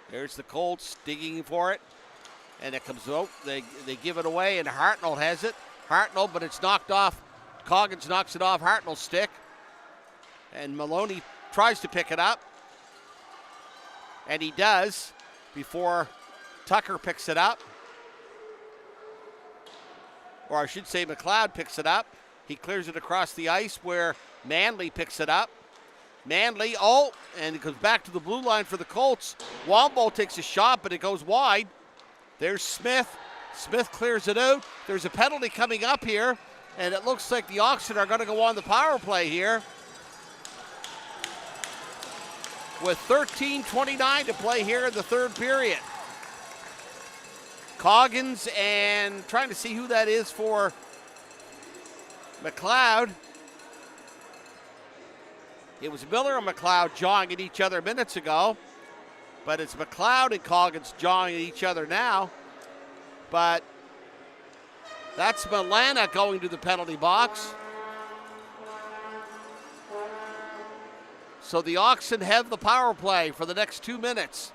There's the Colts digging for it, and it comes out. They give it away, and Hartnell has it. Hartnell, but it's knocked off. Coggins knocks it off Hartnell's stick, and Maloney tries to pick it up, and he does before Tucker picks it up. Or I should say McLeod picks it up. He clears it across the ice where Manley picks it up. Manley, and it goes back to the blue line for the Colts. Wombo takes a shot, but it goes wide. There's Smith. Smith clears it out. There's a penalty coming up here, and it looks like the Oxen are going to go on the power play here. With 13:29 to play here in the third period. Coggins and trying to see who that is for McLeod. It was Miller and McLeod jawing at each other minutes ago, but it's McLeod and Coggins jawing at each other now. But that's Milana going to the penalty box. So the Oxen have the power play for the next 2 minutes.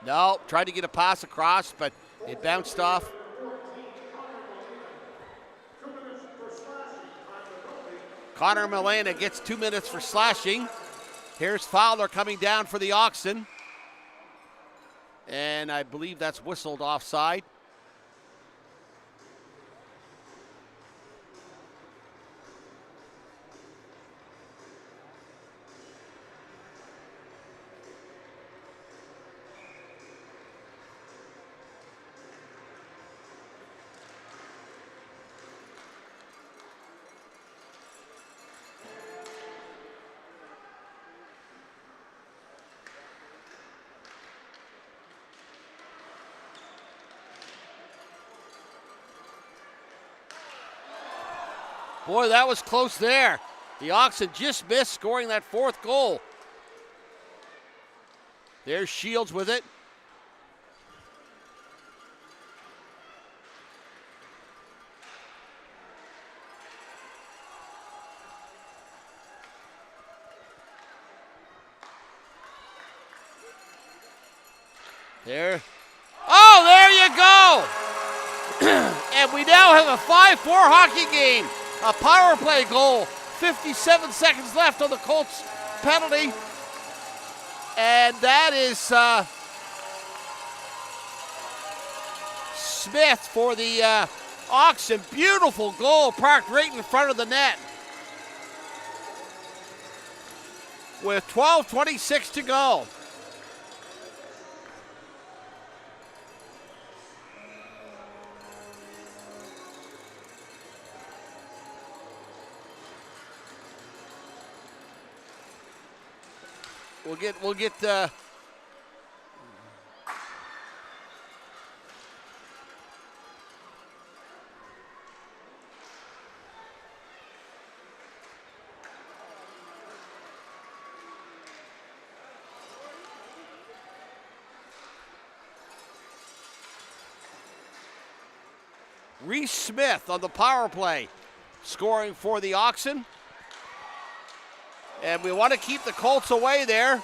No, tried to get a pass across, but it bounced off. Connor Milena gets 2 minutes for slashing. Here's Fowler coming down for the Oxen. And I believe that's whistled offside. Boy, that was close there. The Oxen just missed scoring that fourth goal. There's Shields with it. There. Oh, there you go. And we now have a 5-4 hockey game. A power play goal. 57 seconds left on the Colts penalty. And that is Smith for the Oxen. Beautiful goal parked right in front of the net. With 12:26 to go. We'll get Reese Smith on the power play, scoring for the Oxen. And we want to keep the Colts away there.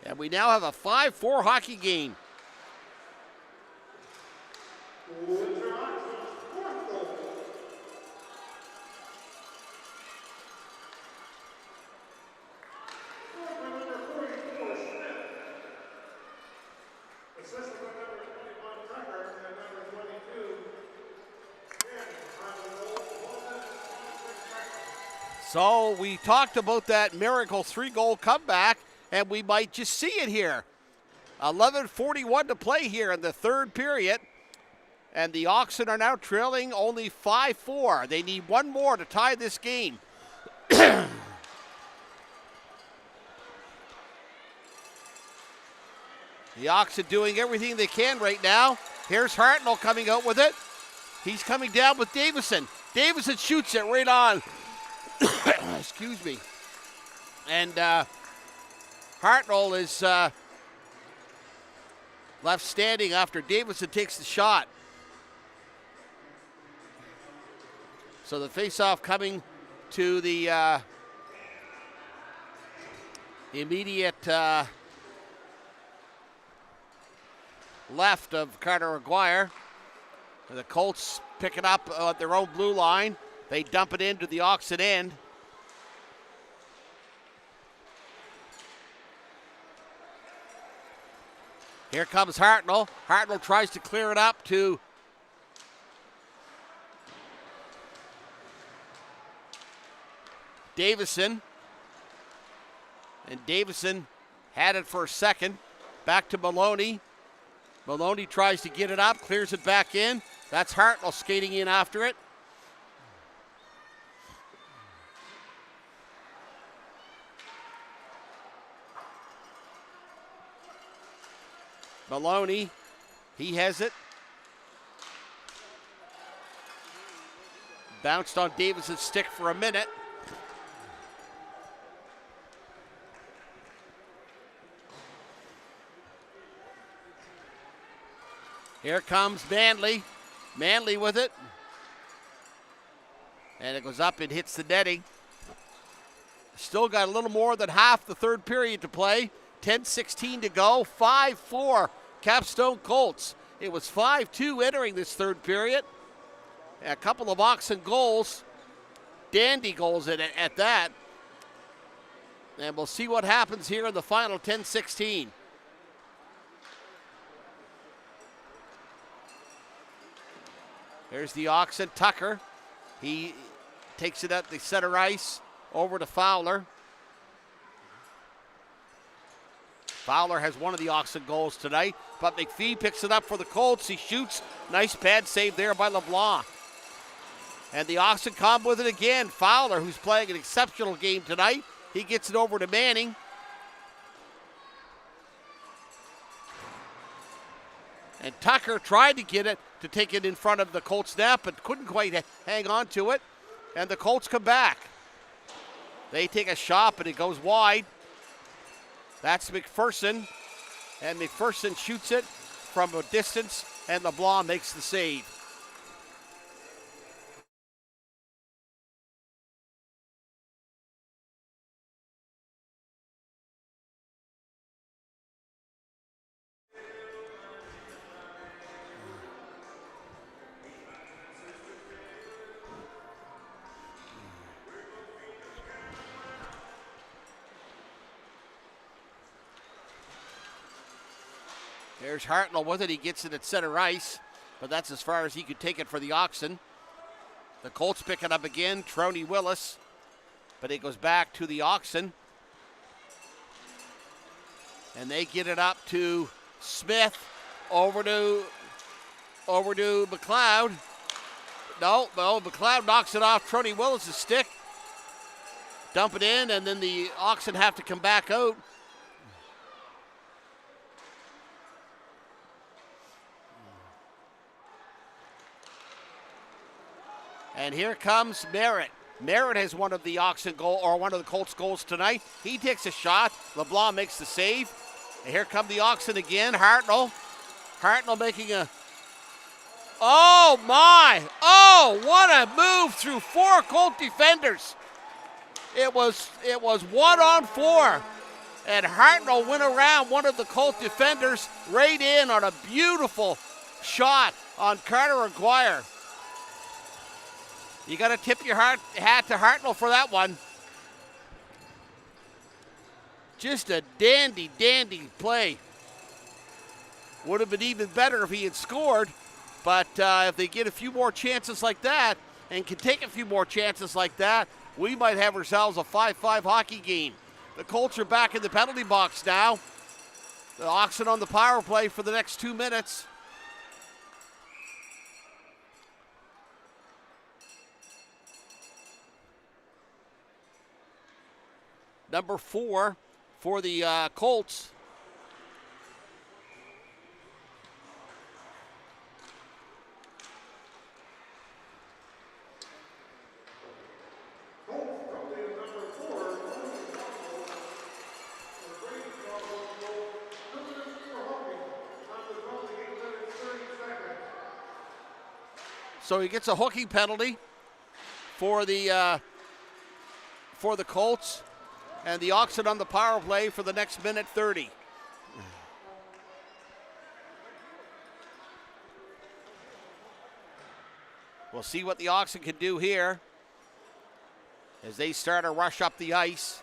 And we now have a 5-4 hockey game. So we talked about that miracle 3-goal comeback, and we might just see it here. 11:41 to play here in the third period. And the Oxen are now trailing only 5-4. They need one more to tie this game. The Oxen doing everything they can right now. Here's Hartnell coming out with it. He's coming down with Davison. Davison shoots it right on. Excuse me. And Hartnell is left standing after Davison takes the shot. So the faceoff coming to the immediate left of Carter Aguirre. The Colts pick it up at their own blue line. They dump it into the Oxen end. Here comes Hartnell. Hartnell tries to clear it up to Davison. And Davison had it for a second. Back to Maloney. Maloney tries to get it up, clears it back in. That's Hartnell skating in after it. Maloney, he has it. Bounced on Davis's stick for a minute. Here comes Manley. Manley with it. And it goes up and hits the netting. Still got a little more than half the third period to play. 10:16 to go. 5-4 Capstone Colts. It was 5-2 entering this third period. A couple of Oxen goals. Dandy goals at that. And we'll see what happens here in the final 10:16. There's the Oxen. Tucker. He takes it at the center ice over to Fowler. Fowler has one of the Oxen goals tonight, but McPhee picks it up for the Colts. He shoots. Nice pad save there by LeBlanc. And the Oxen come with it again. Fowler, who's playing an exceptional game tonight, he gets it over to Manning. And Tucker tried to get it to take it in front of the Colts net, but couldn't quite hang on to it. And the Colts come back. They take a shot, but it goes wide. That's McPherson. And McPherson shoots it from a distance, and LeBlanc makes the save. There's Hartnell with it. He gets it at center ice, but that's as far as he could take it for the Oxen. The Colts pick it up again. Troney Willis, but it goes back to the Oxen. And they get it up to Smith, over to McLeod. No, McLeod knocks it off Troney Willis' stick. Dump it in, and then the Oxen have to come back out. And here comes Merritt. Merritt has one of the Oxen goal, or one of the Colts goals tonight. He takes a shot. LeBlanc makes the save. And here come the Oxen again. Hartnell. Hartnell making a... Oh, my! Oh, what a move through four Colt defenders. It was 1-on-4. And Hartnell went around one of the Colt defenders right in on a beautiful shot on Carter Aguirre. You got to tip your hat to Hartnell for that one. Just a dandy play. Would have been even better if he had scored, but if they get a few more chances like that and can take a few more chances like that, we might have ourselves a 5-5 hockey game. The Colts are back in the penalty box now. The Oxen on the power play for the next 2 minutes. Number 4 for the Colts. So he gets a hooking penalty for the Colts. And the Oxen on the power play for the next minute 30. We'll see what the Oxen can do here as they start to rush up the ice.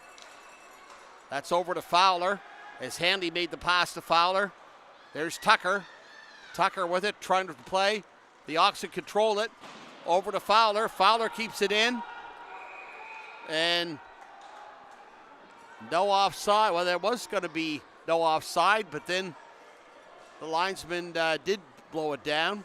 That's over to Fowler as Hanley made the pass to Fowler. There's Tucker. Tucker with it, trying to play. The Oxen control it. Over to Fowler. Fowler keeps it in. And no offside. Well, there was going to be no offside, but then the linesman did blow it down.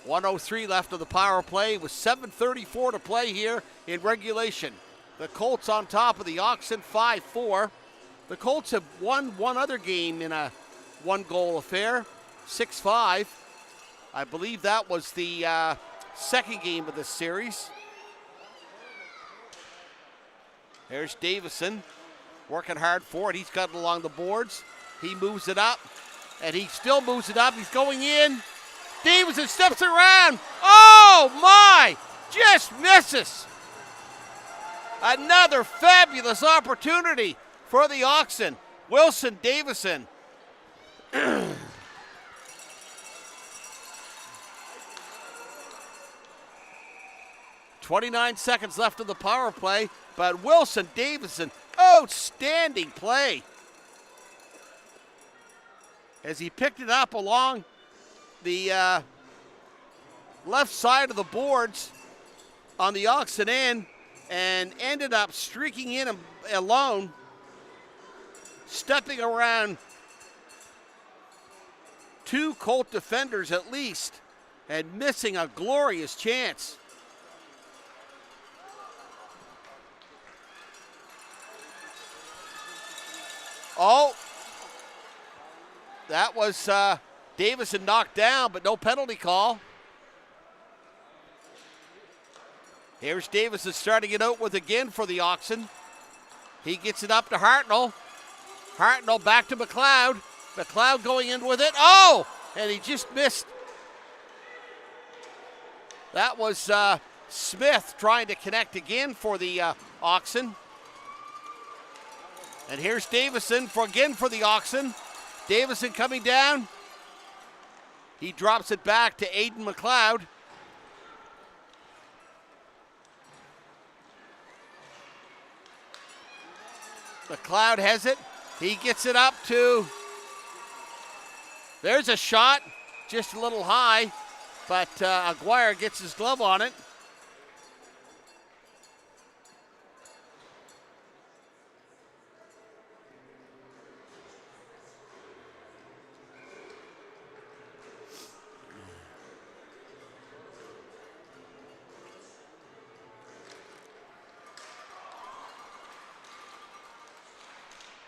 1:03 left of the power play with 7:34 to play here in regulation. The Colts on top of the Oxen 5-4. The Colts have won one other game in a one-goal affair, 6-5. I believe that was the second game of this series. There's Davison working hard for it. He's got it along the boards. He moves it up, and he still moves it up. He's going in. Davison steps around. Oh, my! Just misses. Another fabulous opportunity for the Oxen. Wilson Davison. 29 seconds left of the power play, but Wilson Davison, outstanding play. As he picked it up along the left side of the boards on the Oxen end and ended up streaking in alone, stepping around two Colt defenders at least, and missing a glorious chance. Oh, that was Davison knocked down, but no penalty call. Here's Davison starting it out with again for the Oxen. He gets it up to Hartnell. Hartnell back to McLeod. McLeod going in with it. Oh, and he just missed. That was Smith trying to connect again for the Oxen. And here's Davison again for the Oxen. Davison coming down. He drops it back to Aiden McLeod. McLeod has it. He gets it up to. There's a shot, just a little high, but Aguirre gets his glove on it.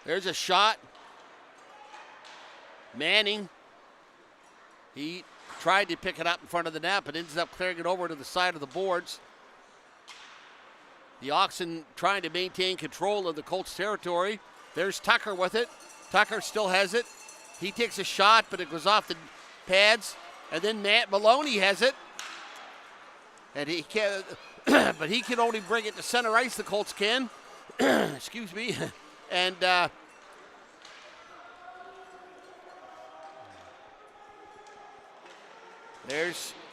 There's a shot. Manning. He tried to pick it up in front of the net, but ends up clearing it over to the side of the boards. The Oxen trying to maintain control of the Colts territory. There's Tucker with it. Tucker still has it. He takes a shot, but it goes off the pads. And then Matt Maloney has it. And he can, but he can only bring it to center ice, the Colts can. Excuse me. And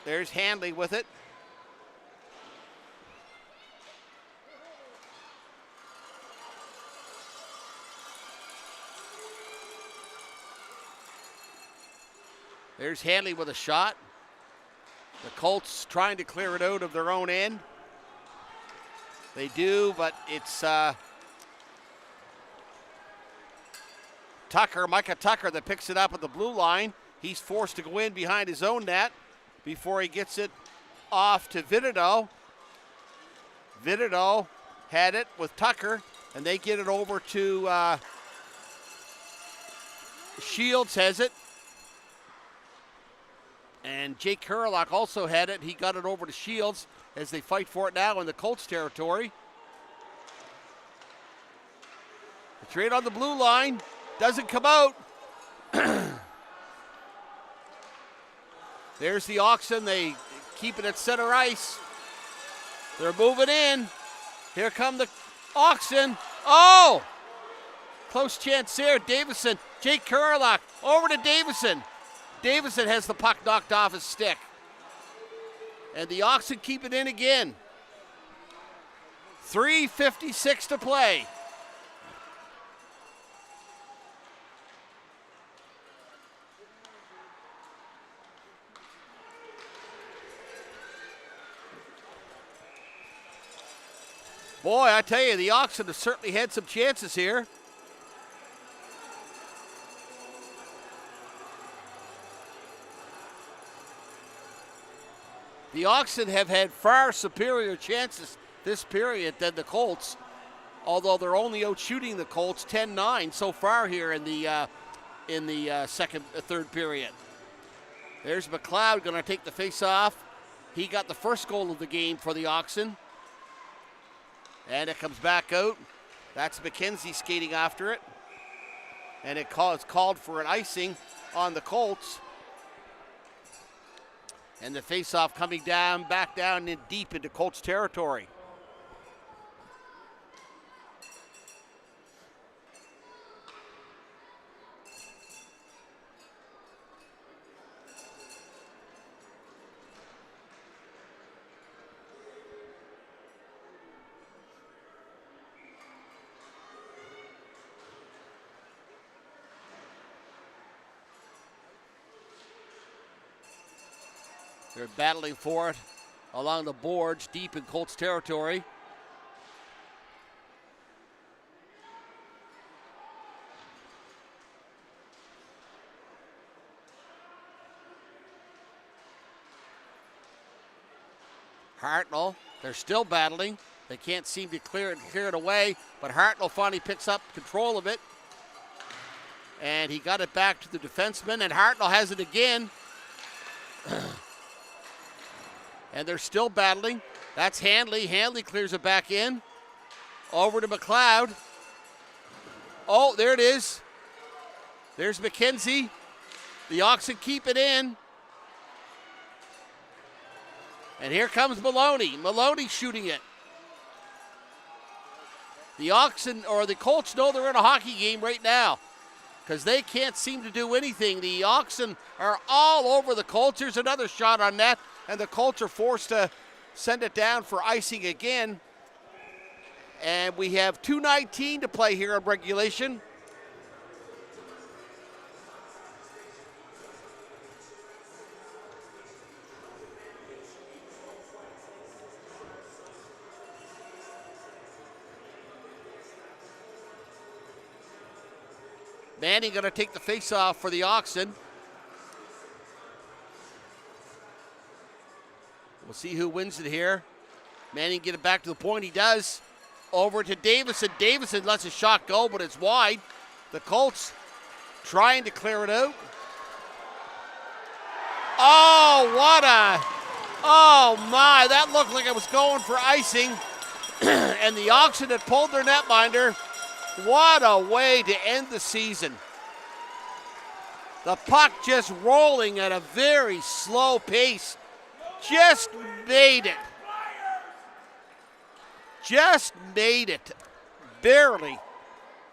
there's Handley with it. There's Handley with a shot. The Colts trying to clear it out of their own end. They do, but it's Micah Tucker that picks it up at the blue line. He's forced to go in behind his own net before he gets it off to Vidido. Vidido had it with Tucker, and they get it over to Shields has it. And Jake Kurlock also had it. He got it over to Shields as they fight for it now in the Colts territory. The trade on the blue line. Doesn't come out. There's the Oxen. They keep it at center ice. They're moving in. Here come the Oxen. Oh! Close chance there. Davison. Jake Kurlock over to Davison. Davison has the puck knocked off his stick. And the Oxen keep it in again. 3:56 to play. Boy, I tell you, the Oxen have certainly had some chances here. The Oxen have had far superior chances this period than the Colts. although they're only out shooting the Colts 10-9 so far here in the third period. There's McLeod going to take the face-off. He got the first goal of the game for the Oxen. And it comes back out. That's McKenzie skating after it. And it's called for an icing on the Colts. And the face-off coming down, back down in deep into Colts territory. They're battling for it along the boards deep in Colts territory. Hartnell, they're still battling. They can't seem to clear it away, but Hartnell finally picks up control of it. And he got it back to the defenseman, and Hartnell has it again. And they're still battling. That's Handley. Handley clears it back in. Over to McLeod. Oh, there it is. There's McKenzie. The Oxen keep it in. And here comes Maloney. Maloney shooting it. The Oxen, or the Colts, know they're in a hockey game right now because they can't seem to do anything. The Oxen are all over the Colts. Here's another shot on net. And the Colts are forced to send it down for icing again. And we have 2:19 to play here in regulation. Manning going to take the face-off for the Oxen. We'll see who wins it here. Manning get it back to the point. He does. Over to Davison. Davison lets a shot go, but it's wide. The Colts trying to clear it out. Oh, oh my, that looked like it was going for icing. And the Oxen had pulled their netminder. What a way to end the season. The puck just rolling at a very slow pace. Just made it. Just made it. Barely.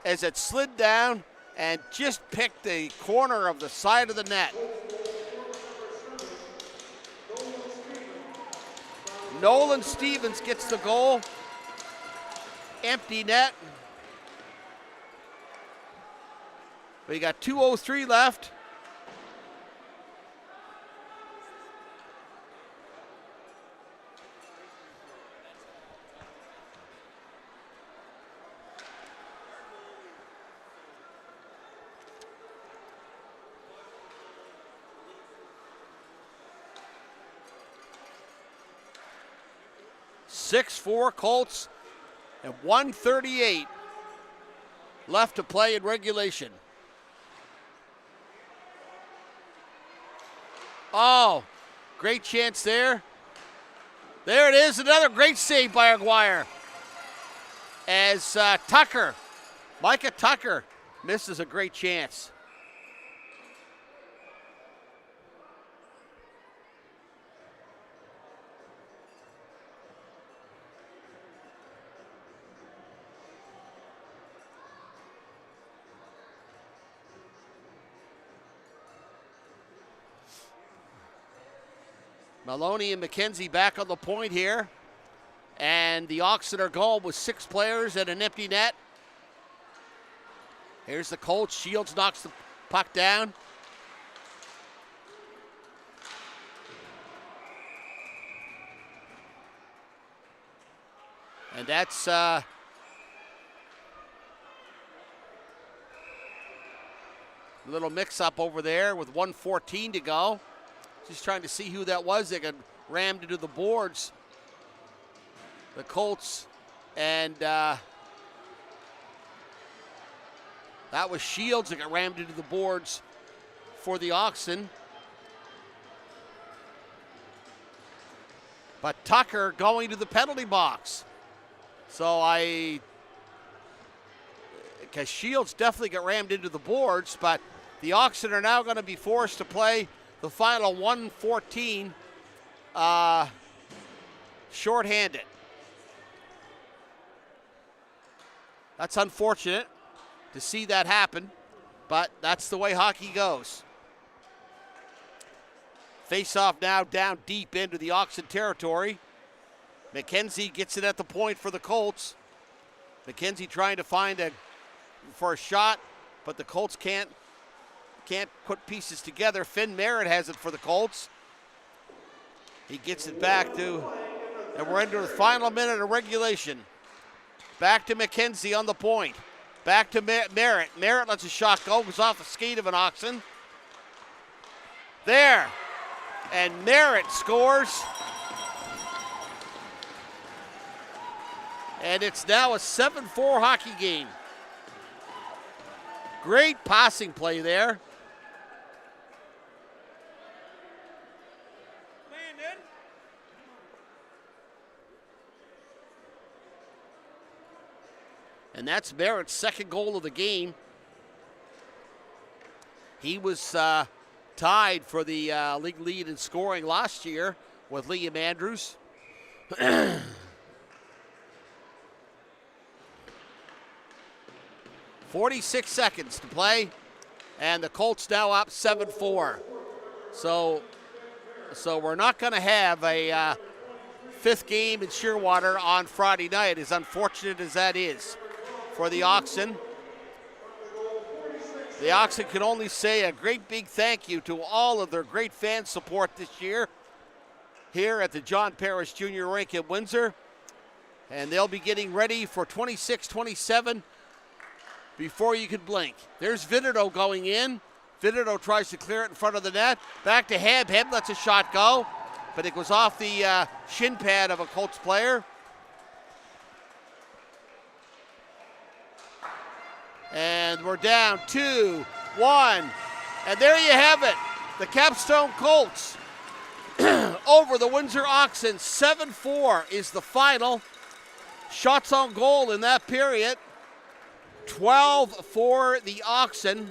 As it slid down and just picked the corner of the side of the net. Nolan Stevens gets the goal. Empty net. We got 2:03 left. (6-4) Colts and 1:38 left to play in regulation. Oh, great chance there. There it is, another great save by Aguirre. As Micah Tucker misses a great chance. Maloney and McKenzie back on the point here. And the Oxen are going with 6 players and an empty net. Here's the Colts. Shields knocks the puck down. And that's a little mix-up over there with 1:14 to go. Just trying to see who that was that got rammed into the boards. The Colts and That was Shields that got rammed into the boards for the Oxen. But Tucker going to the penalty box. Because Shields definitely got rammed into the boards, but the Oxen are now going to be forced to play the final 1:14 shorthanded. That's unfortunate to see that happen, but that's the way hockey goes. Face-off now down deep into the Oxen territory. McKenzie gets it at the point for the Colts. McKenzie trying to find for a shot, but the Colts can't put pieces together. Finn Merritt has it for the Colts. He gets it back to, and we're into the final minute of regulation. Back to McKenzie on the point. Back to Merritt. Merritt lets a shot go, goes off the skate of an Oxen. There. And Merritt scores. And it's now a 7-4 hockey game. Great passing play there. And that's Merritt's second goal of the game. He was tied for the league lead in scoring last year with Liam Andrews. 46 seconds to play, and the Colts now up 7-4. So we're not going to have a fifth game in Shearwater on Friday night, as unfortunate as that is for the Oxen. The Oxen can only say a great big thank you to all of their great fan support this year here at the John Parrish Jr. Rink in Windsor. And they'll be getting ready for 26-27 before you can blink. There's Vidido going in. Vidido tries to clear it in front of the net. Back to Hebb. Hebb lets a shot go, but it goes off the shin pad of a Colts player. And we're down 2-1. And there you have it. The Capstone Colts over the Windsor Oxen. 7-4 is the final. Shots on goal in that period. 12 for the Oxen.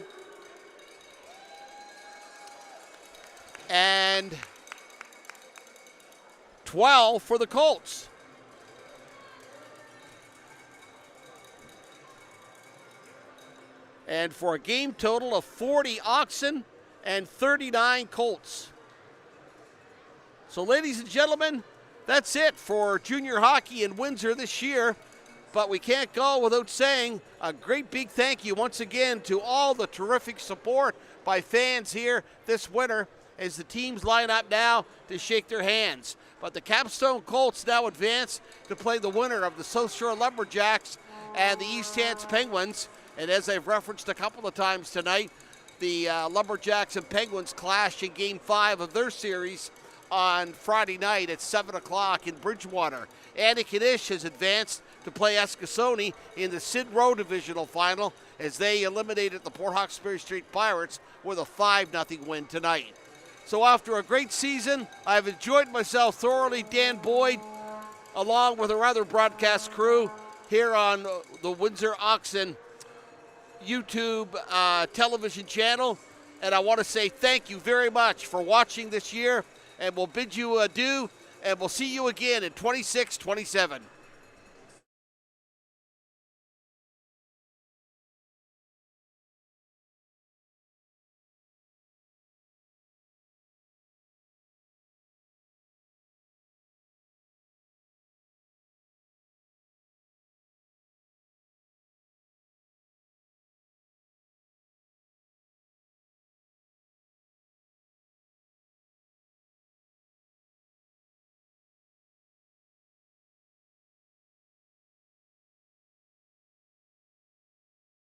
And 12 for the Colts. And for a game total of 40 Oxen and 39 Colts. So ladies and gentlemen, that's it for junior hockey in Windsor this year. But we can't go without saying a great big thank you once again to all the terrific support by fans here this winter as the teams line up now to shake their hands. But the Capstone Colts now advance to play the winner of the South Shore Lumberjacks and the East Hants Penguins. And as I've referenced a couple of times tonight, the Lumberjacks and Penguins clash in Game 5 of their series on Friday night at 7 o'clock in Bridgewater. Antigonish has advanced to play Escasoni in the Sid Row Divisional Final as they eliminated the Port Hawkesbury Street Pirates with a 5-0 win tonight. So after a great season, I've enjoyed myself thoroughly. Dan Boyd, along with our other broadcast crew here on the Windsor Oxen YouTube television channel. And I want to say thank you very much for watching this year. And we'll bid you adieu, and we'll see you again in 26-27.